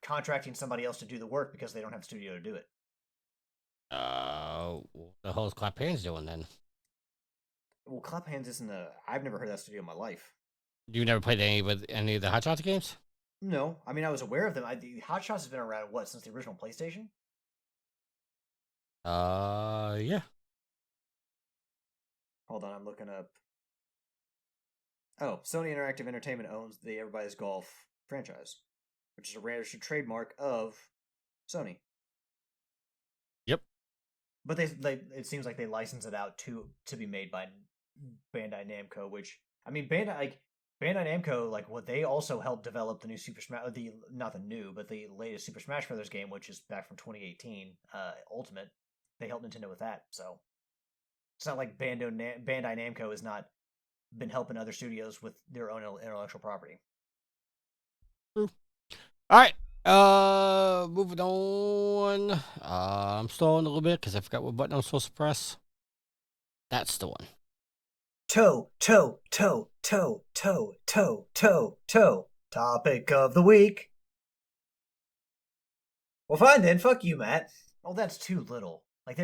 S3: contracting somebody else to do the work because they don't have the studio to do it.
S2: The whole Clap Hands doing then?
S3: Well, Clap Hands isn't I've never heard that studio in my life.
S2: You never played any of the Hot Shots games?
S3: No, I mean I was aware of them. The Hot Shots has been around since the original PlayStation?
S2: Yeah.
S3: Hold on, I'm looking up. Oh, Sony Interactive Entertainment owns the Everybody's Golf franchise, which is a registered trademark of Sony.
S2: Yep.
S3: But it seems like they license it out to be made by Bandai Namco, which, I mean, Bandai Namco, like, what they also helped develop the new Super Smash, not the new, but the latest Super Smash Bros. Game, which is back from 2018, Ultimate. They helped Nintendo with that, so it's not like Bandai Namco has not been helping other studios with their own intellectual property.
S2: True. All right. Moving on. I'm stalling a little bit because I forgot what button I'm supposed to press. That's the one.
S3: Toe. Topic of the week. Well, fine then. Fuck you, Matt. Oh, that's too little. Like,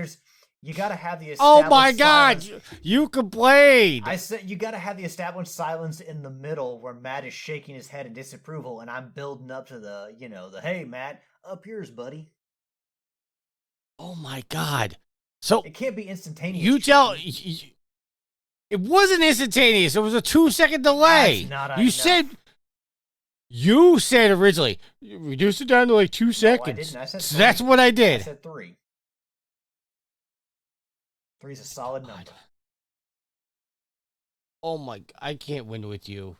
S3: you gotta have the established.
S2: Oh my God! You complained.
S3: I said you gotta have the established silence in the middle where Matt is shaking his head in disapproval, and I'm building up to the hey Matt, up yours, buddy.
S2: Oh my God! So
S3: it can't be instantaneous.
S2: It wasn't instantaneous. It was a 2-second delay. You said originally reduce it down to like 2 seconds.
S3: I said
S2: so that's what I did.
S3: I said 3. 3 is a solid number.
S2: Oh my! I can't win with you.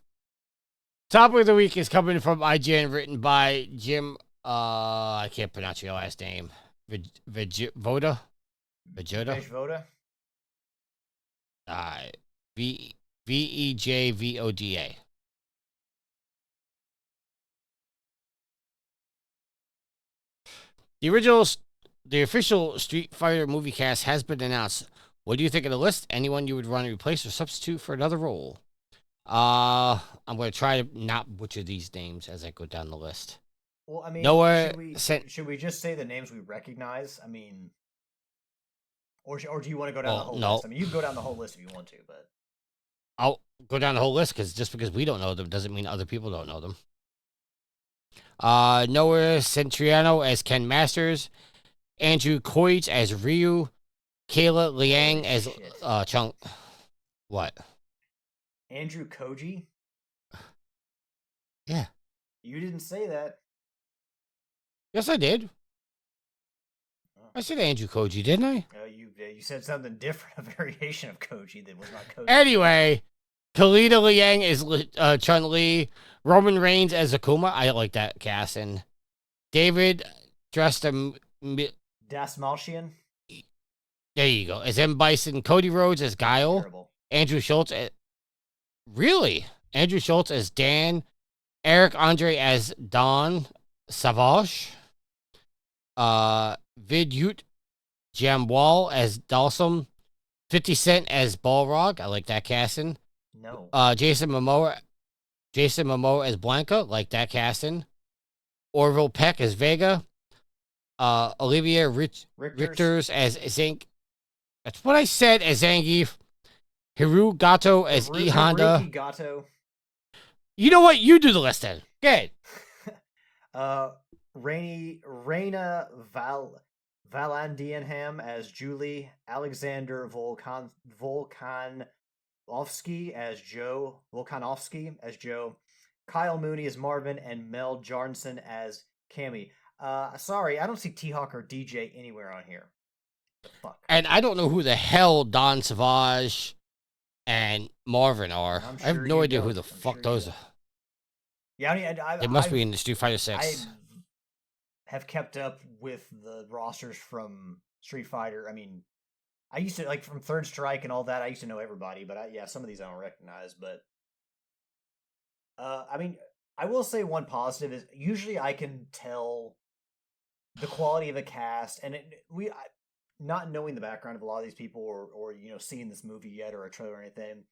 S2: Topic of the week is coming from IGN, written by Jim. I can't pronounce your last name. Voda.
S3: Vejvoda.
S2: Vejvoda. The official Street Fighter movie cast has been announced. What do you think of the list? Anyone you would want to replace or substitute for another role? I'm going to try to not butcher these names as I go down the list.
S3: Well, I mean,
S2: Noah
S3: should we just say the names we recognize? I mean, Or do you want to go down the whole
S2: no.
S3: list? I mean, you can go down the whole list if you want to, but
S2: I'll go down the whole list because just because we don't know them doesn't mean other people don't know them. Noah Centuriano as Ken Masters, Andrew Coich as Ryu, Kayla Liang as
S3: shit.
S2: Chung. What?
S3: Andrew Koji?
S2: Yeah.
S3: You didn't say that.
S2: Yes, I did. I said Andrew Koji, didn't I?
S3: You said something different, a variation of Koji that was not Koji.
S2: Anyway, Khalida Liang is Chun-Li, Roman Reigns as Akuma. I like that cast. And David
S3: Dasmalchian?
S2: There you go. As M. Bison, Cody Rhodes as Guile,
S3: Terrible.
S2: Andrew Schultz really? Andrew Schultz as Dan, Eric Andre as Don Savage, Vidyut Jamwal as Dalsum, 50 Cent as Balrog. I like that casting.
S3: No.
S2: Jason Momoa as Blanca. Like that casting. Orville Peck as Vega. Olivia Richters as Zank. That's what I said as Zangief. Hiru Gato as E Honda.
S3: Gato.
S2: You know what? You do the list then. Good.
S3: Raina Valandianham as Julie, Alexander Volkanovsky as Joe, Kyle Mooney as Marvin, and Mel Jarnson as Cammy. Sorry, I don't see T-Hawk or DJ anywhere on here. The fuck.
S2: And I don't know who the hell Don Savage and Marvin are.
S3: Sure
S2: I have no idea who the fuck those are.
S3: Yeah,
S2: They must be in the Street Fighter 6.
S3: I have kept up with the rosters from Street Fighter. I mean, I used to, like, from Third Strike and all that, I used to know everybody, but some of these I don't recognize, but I mean, I will say one positive is usually I can tell the quality of a cast, and not knowing the background of a lot of these people or seeing this movie yet or a trailer or anything,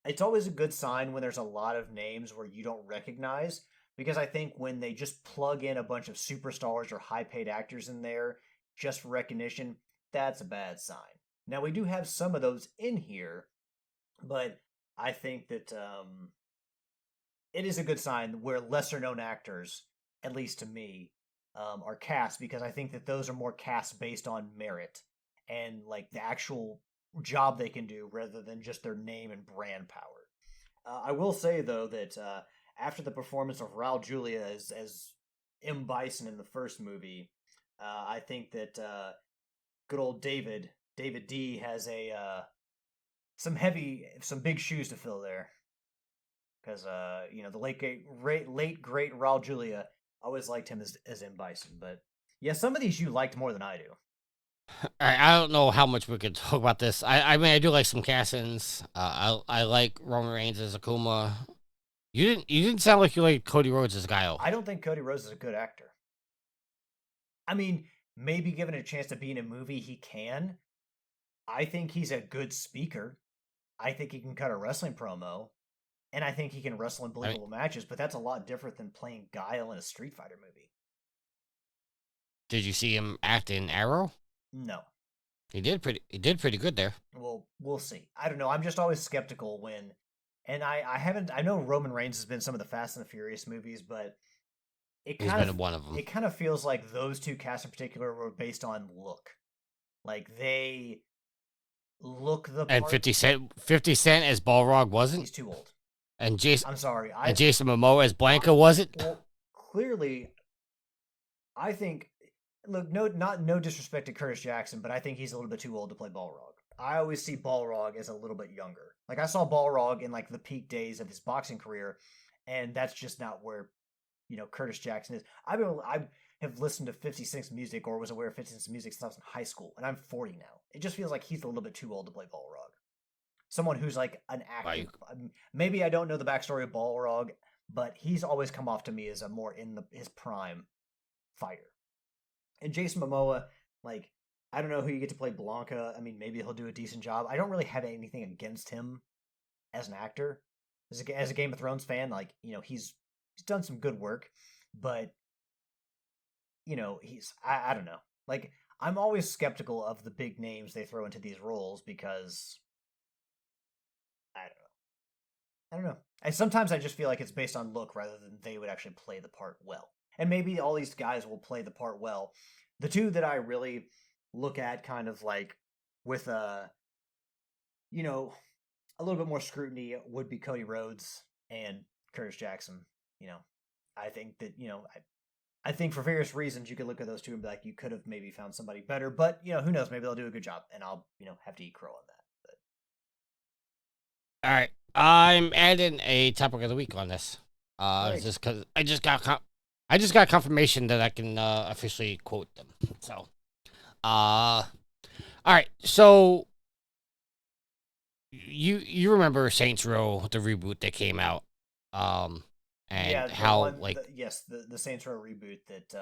S3: it's always a good sign when there's a lot of names where you don't recognize, because I think when they just plug in a bunch of superstars or high-paid actors in there just for recognition, that's a bad sign. Now, we do have some of those in here, but I think that it is a good sign where lesser-known actors, at least to me, are cast, because I think that those are more cast based on merit and like the actual job they can do rather than just their name and brand power. I will say, though, that after the performance of Raul Julia as M. Bison in the first movie, I think that good old David D has some big shoes to fill there, because the late great Raul Julia, always liked him as M. Bison. But yeah, some of these you liked more than I do.
S2: I don't know how much we could talk about this. I mean, I do like some castings. I like Roman Reigns as Akuma. You didn't sound like you liked Cody Rhodes as Guile.
S3: I don't think Cody Rhodes is a good actor. I mean, maybe given a chance to be in a movie, he can. I think he's a good speaker. I think he can cut a wrestling promo. And I think he can wrestle in believable matches, but that's a lot different than playing Guile in a Street Fighter movie.
S2: Did you see him act in Arrow?
S3: No.
S2: He did pretty good there.
S3: Well, we'll see. I don't know. I'm just always skeptical when, and I know Roman Reigns has been some of the Fast and the Furious movies, but
S2: he's been one of them.
S3: It kind of feels like those two casts in particular were based on look. Like, they look the part.
S2: And 50 Cent as Balrog wasn't?
S3: He's too old.
S2: And Jason,
S3: I'm sorry.
S2: And Jason Momoa as Blanca wasn't?
S3: Well, clearly, I think. Look, no disrespect to Curtis Jackson, but I think he's a little bit too old to play Balrog. I always see Balrog as a little bit younger. Like, I saw Balrog in like the peak days of his boxing career, and that's just not where Curtis Jackson is. I have listened to 50 Cent's music, or was aware of 50 Cent's music since I was in high school, and I'm 40 now. It just feels like he's a little bit too old to play Balrog. Someone who's like an active. Maybe I don't know the backstory of Balrog, but he's always come off to me as a more in his prime fighter. And Jason Momoa, like, I don't know who you get to play Blanca. I mean, maybe he'll do a decent job. I don't really have anything against him as an actor. As a Game of Thrones fan, like, he's done some good work, but I don't know. Like, I'm always skeptical of the big names they throw into these roles because I don't know. Sometimes I just feel like it's based on look rather than they would actually play the part well. And maybe all these guys will play the part well. The two that I really look at kind of like with you know, a little bit more scrutiny would be Cody Rhodes and Curtis Jackson. You know, I think that, I think for various reasons you could look at those two and be like, you could have maybe found somebody better, but who knows? Maybe they'll do a good job, and I'll have to eat crow on that.
S2: All right, I'm adding a topic of the week on this.
S3: Great.
S2: Just because I just got confirmation that I can officially quote them. So, all right. So you remember Saints Row, the reboot that came out, and
S3: Yeah,
S2: how
S3: the Saints Row reboot that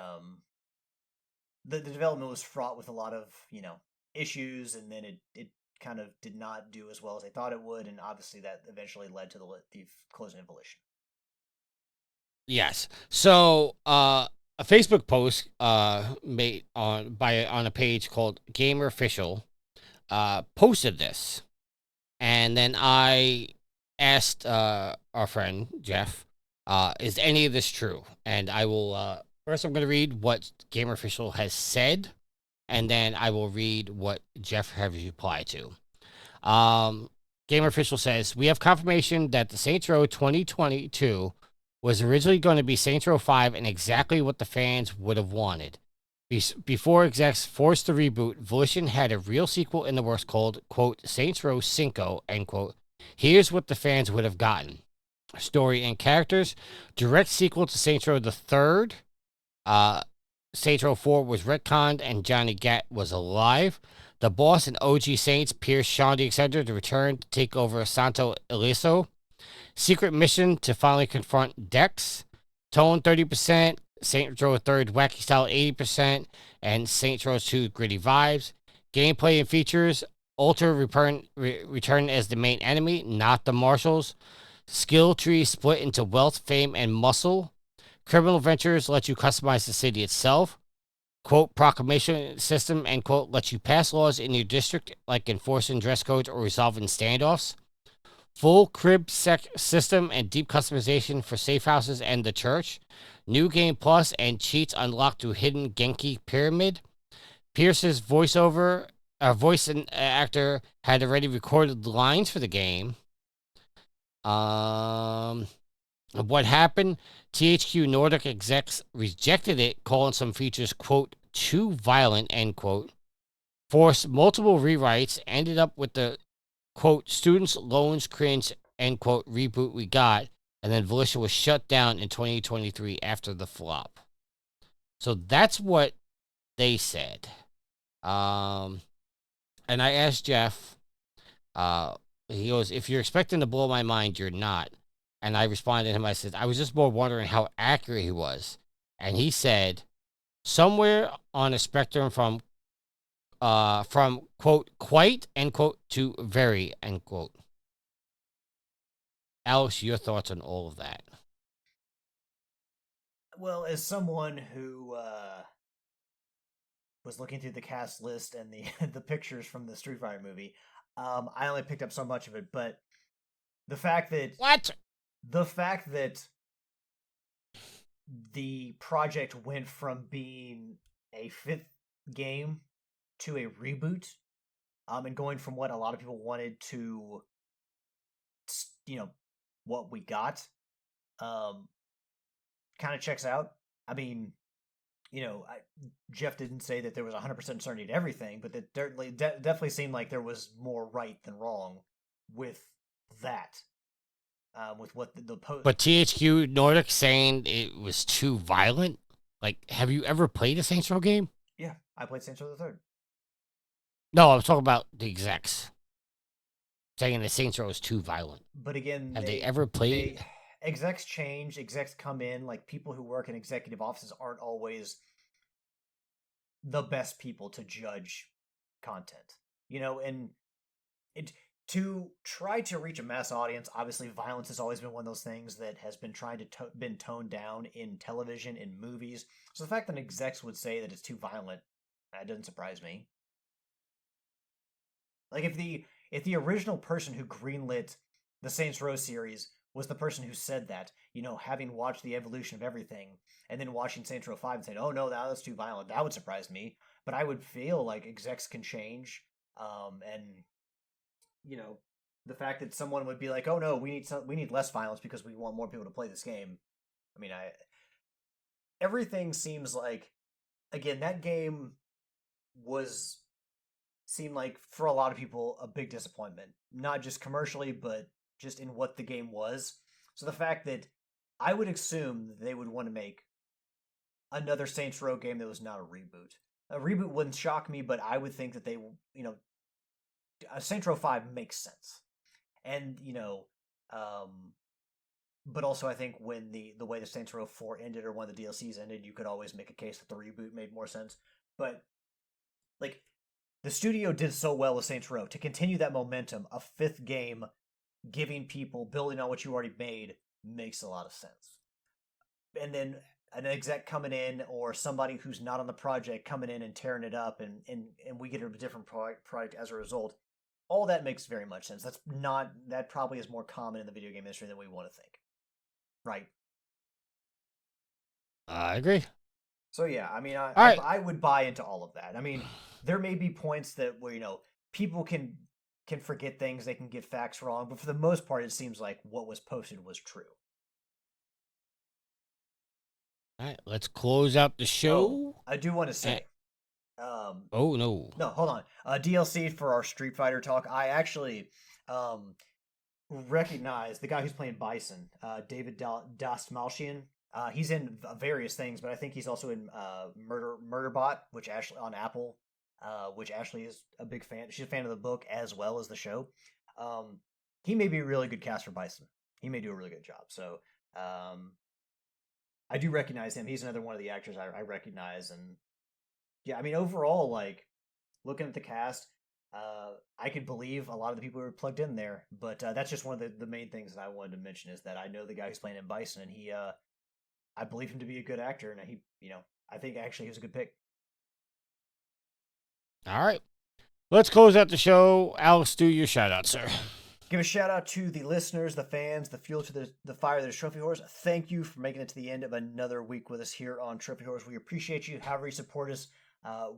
S3: the development was fraught with a lot of issues, and then it kind of did not do as well as they thought it would, and obviously that eventually led to the closing of Volition.
S2: Yes. So, a Facebook post made on a page called Gamer Official posted this, and then I asked our friend Jeff, "Is any of this true?" And I will first I'm going to read what Gamer Official has said, and then I will read what Jeff has replied to. Gamer Official says, "We have confirmation that the Saints Row 2022 was originally going to be Saints Row 5 and exactly what the fans would have wanted. Before execs forced the reboot, Volition had a real sequel in the works called, quote, Saints Row Cinco, end quote. Here's what the fans would have gotten. Story and characters, direct sequel to Saints Row the Third. Saints Row 4 was retconned and Johnny Gat was alive. The boss and OG Saints, Pierce, Shandy, etc. to return to take over Santo Ileso. Secret mission to finally confront Dex. Tone 30%, Saints Row 3rd wacky style 80%, and Saints Row 2 gritty vibes. Gameplay and features, Alter return as the main enemy, not the marshals. Skill tree split into wealth, fame, and muscle. Criminal ventures let you customize the city itself. Quote, proclamation system, and quote, lets you pass laws in your district like enforcing dress codes or resolving standoffs. Full crib system and deep customization for safe houses and the church. New game plus and cheats unlocked through hidden Genki pyramid. Pierce's voice actor had already recorded lines for the game. What happened? THQ Nordic execs rejected it, calling some features, quote, too violent, end quote. Forced multiple rewrites, ended up with the, quote, students, loans, cringe, end quote, reboot we got, and then Volition was shut down in 2023 after the flop. So that's what they said. And I asked Jeff, he goes, if you're expecting to blow my mind, you're not. And I responded to him, I said, I was just more wondering how accurate he was. And he said, somewhere on a spectrum from quote, quite, end quote, to very, end quote. Alex, your thoughts on all of that?
S3: Well, as someone who was looking through the cast list and the the pictures from the Street Fighter movie, I only picked up so much of it, but the fact that the project went from being a fifth game to a reboot, and going from what a lot of people wanted to, what we got, kind of checks out. I mean, Jeff didn't say that there was 100% certainty to everything, but that definitely seemed like there was more right than wrong with that. With what the post.
S2: But THQ Nordic saying it was too violent? Like, have you ever played a Saints Row game?
S3: Yeah, I played Saints Row the Third.
S2: No, I'm talking about the execs. Saying the Saints Row is too violent.
S3: But again,
S2: have they ever played?
S3: Execs change, execs come in, like people who work in executive offices aren't always the best people to judge content. And to try to reach a mass audience, obviously violence has always been one of those things that has been trying to been toned down in television, in movies. So the fact that execs would say that it's too violent, That doesn't surprise me. Like if the original person who greenlit the Saints Row series was the person who said that, having watched the evolution of everything, and then watching Saints Row 5 and saying, "Oh no, that's too violent," that would surprise me. But I would feel like execs can change, and the fact that someone would be like, "Oh no, we need less violence because we want more people to play this game." I mean, everything seems like, again, that game seemed like for a lot of people a big disappointment, not just commercially, but just in what the game was. So the fact that I would assume that they would want to make another Saints Row game that was not a reboot. A reboot wouldn't shock me, but I would think that they, Saints Row 5 makes sense. And, but also I think when the way the Saints Row 4 ended or when the DLCs ended, you could always make a case that the reboot made more sense. But, like, the studio did so well with Saints Row. To continue that momentum, a fifth game giving people, building on what you already made, makes a lot of sense. And then an exec coming in or somebody who's not on the project coming in and tearing it up and we get a different product as a result, all that makes very much sense. That probably is more common in the video game industry than we want to think. Right?
S2: I agree.
S3: So yeah, I mean,
S2: right.
S3: I would buy into all of that. I mean, there may be points where people can forget things, they can get facts wrong, but for the most part, it seems like what was posted was true.
S2: All right, let's close out the show.
S3: Oh, I do want to say.
S2: Oh no!
S3: No, hold on. DLC for our Street Fighter talk. I actually recognize the guy who's playing Bison, David Dastmalchian. He's in various things, but I think he's also in Murderbot, which Ashley on Apple, which Ashley is a big fan. She's a fan of the book as well as the show. He may be a really good cast for Bison. He may do a really good job. So I do recognize him. He's another one of the actors I recognize. And yeah, I mean, overall, like, looking at the cast, I could believe a lot of the people who are plugged in there. But that's just one of the main things that I wanted to mention is that I know the guy who's playing in Bison, and I believe him to be a good actor, and I think actually he was a good pick.
S2: All right. Let's close out the show. Alex, do your shout out, sir.
S3: Give a shout out to the listeners, the fans, the fuel to the fire that is Trophy Horse. Thank you for making it to the end of another week with us here on Trophy Horse. We appreciate you. However you support us,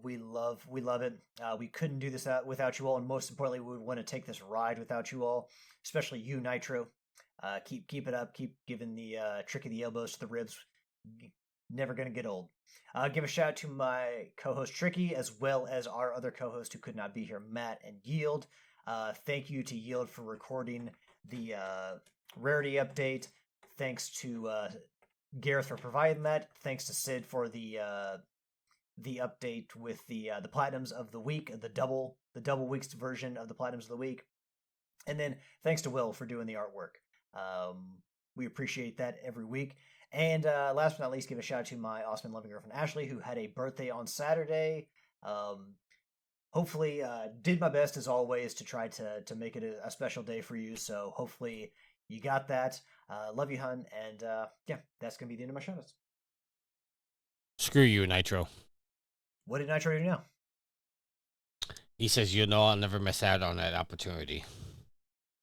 S3: we love it. We couldn't do this without you all, and most importantly, we would want to take this ride without you all, especially you, Nitro. Keep it up. Keep giving the trick of the elbows to the ribs. Never gonna get old. Give a shout out to my co-host Tricky, as well as our other co-host who could not be here, Matt and Yield. Thank you to Yield for recording the rarity update. Thanks to Gareth for providing that. Thanks to Sid for the update with the platinums of the week, the double weeks version of the platinums of the week. And then thanks to Will for doing the artwork. We appreciate that every week. And last but not least, give a shout out to my awesome and loving girlfriend Ashley, who had a birthday on Saturday. Hopefully, did my best as always to try to make it a special day for you. So hopefully you got that. Love you, hun. And yeah, that's gonna be the end of my shout outs.
S2: Screw you, Nitro.
S3: What did Nitro do now?
S2: He says, I'll never miss out on that opportunity.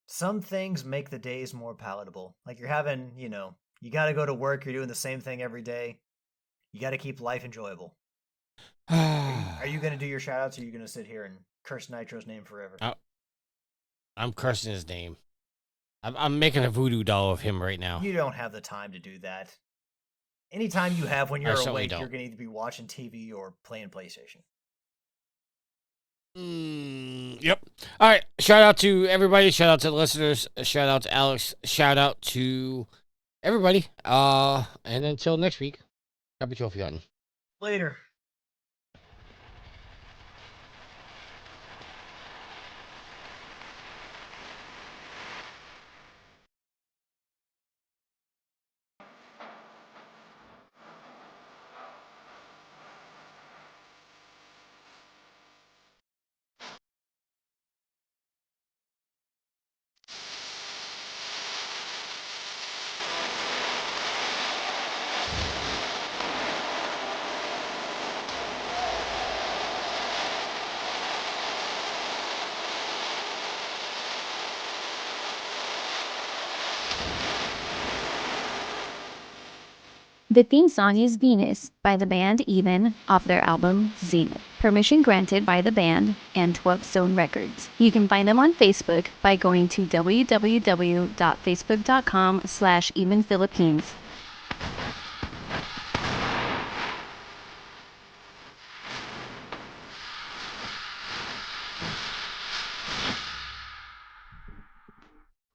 S3: Some things make the days more palatable. Like you're having, you got to go to work. You're doing the same thing every day. You got to keep life enjoyable. Are you going to do your shout outs or are you going to sit here and curse Nitro's name forever?
S2: I'm cursing his name. I'm making a voodoo doll of him right now.
S3: You don't have the time to do that. Anytime you have when you're awake, you're going to either be watching TV or playing PlayStation.
S2: Yep. All right. Shout out to everybody. Shout out to the listeners. Shout out to Alex. Shout out to everybody. And until next week, happy trophy hunting.
S3: Later.
S1: The theme song is Venus by the band Even off their album Zenith. Permission granted by the band and 12 Stone Records. You can find them on Facebook by going to www.facebook.com/evenphilippines.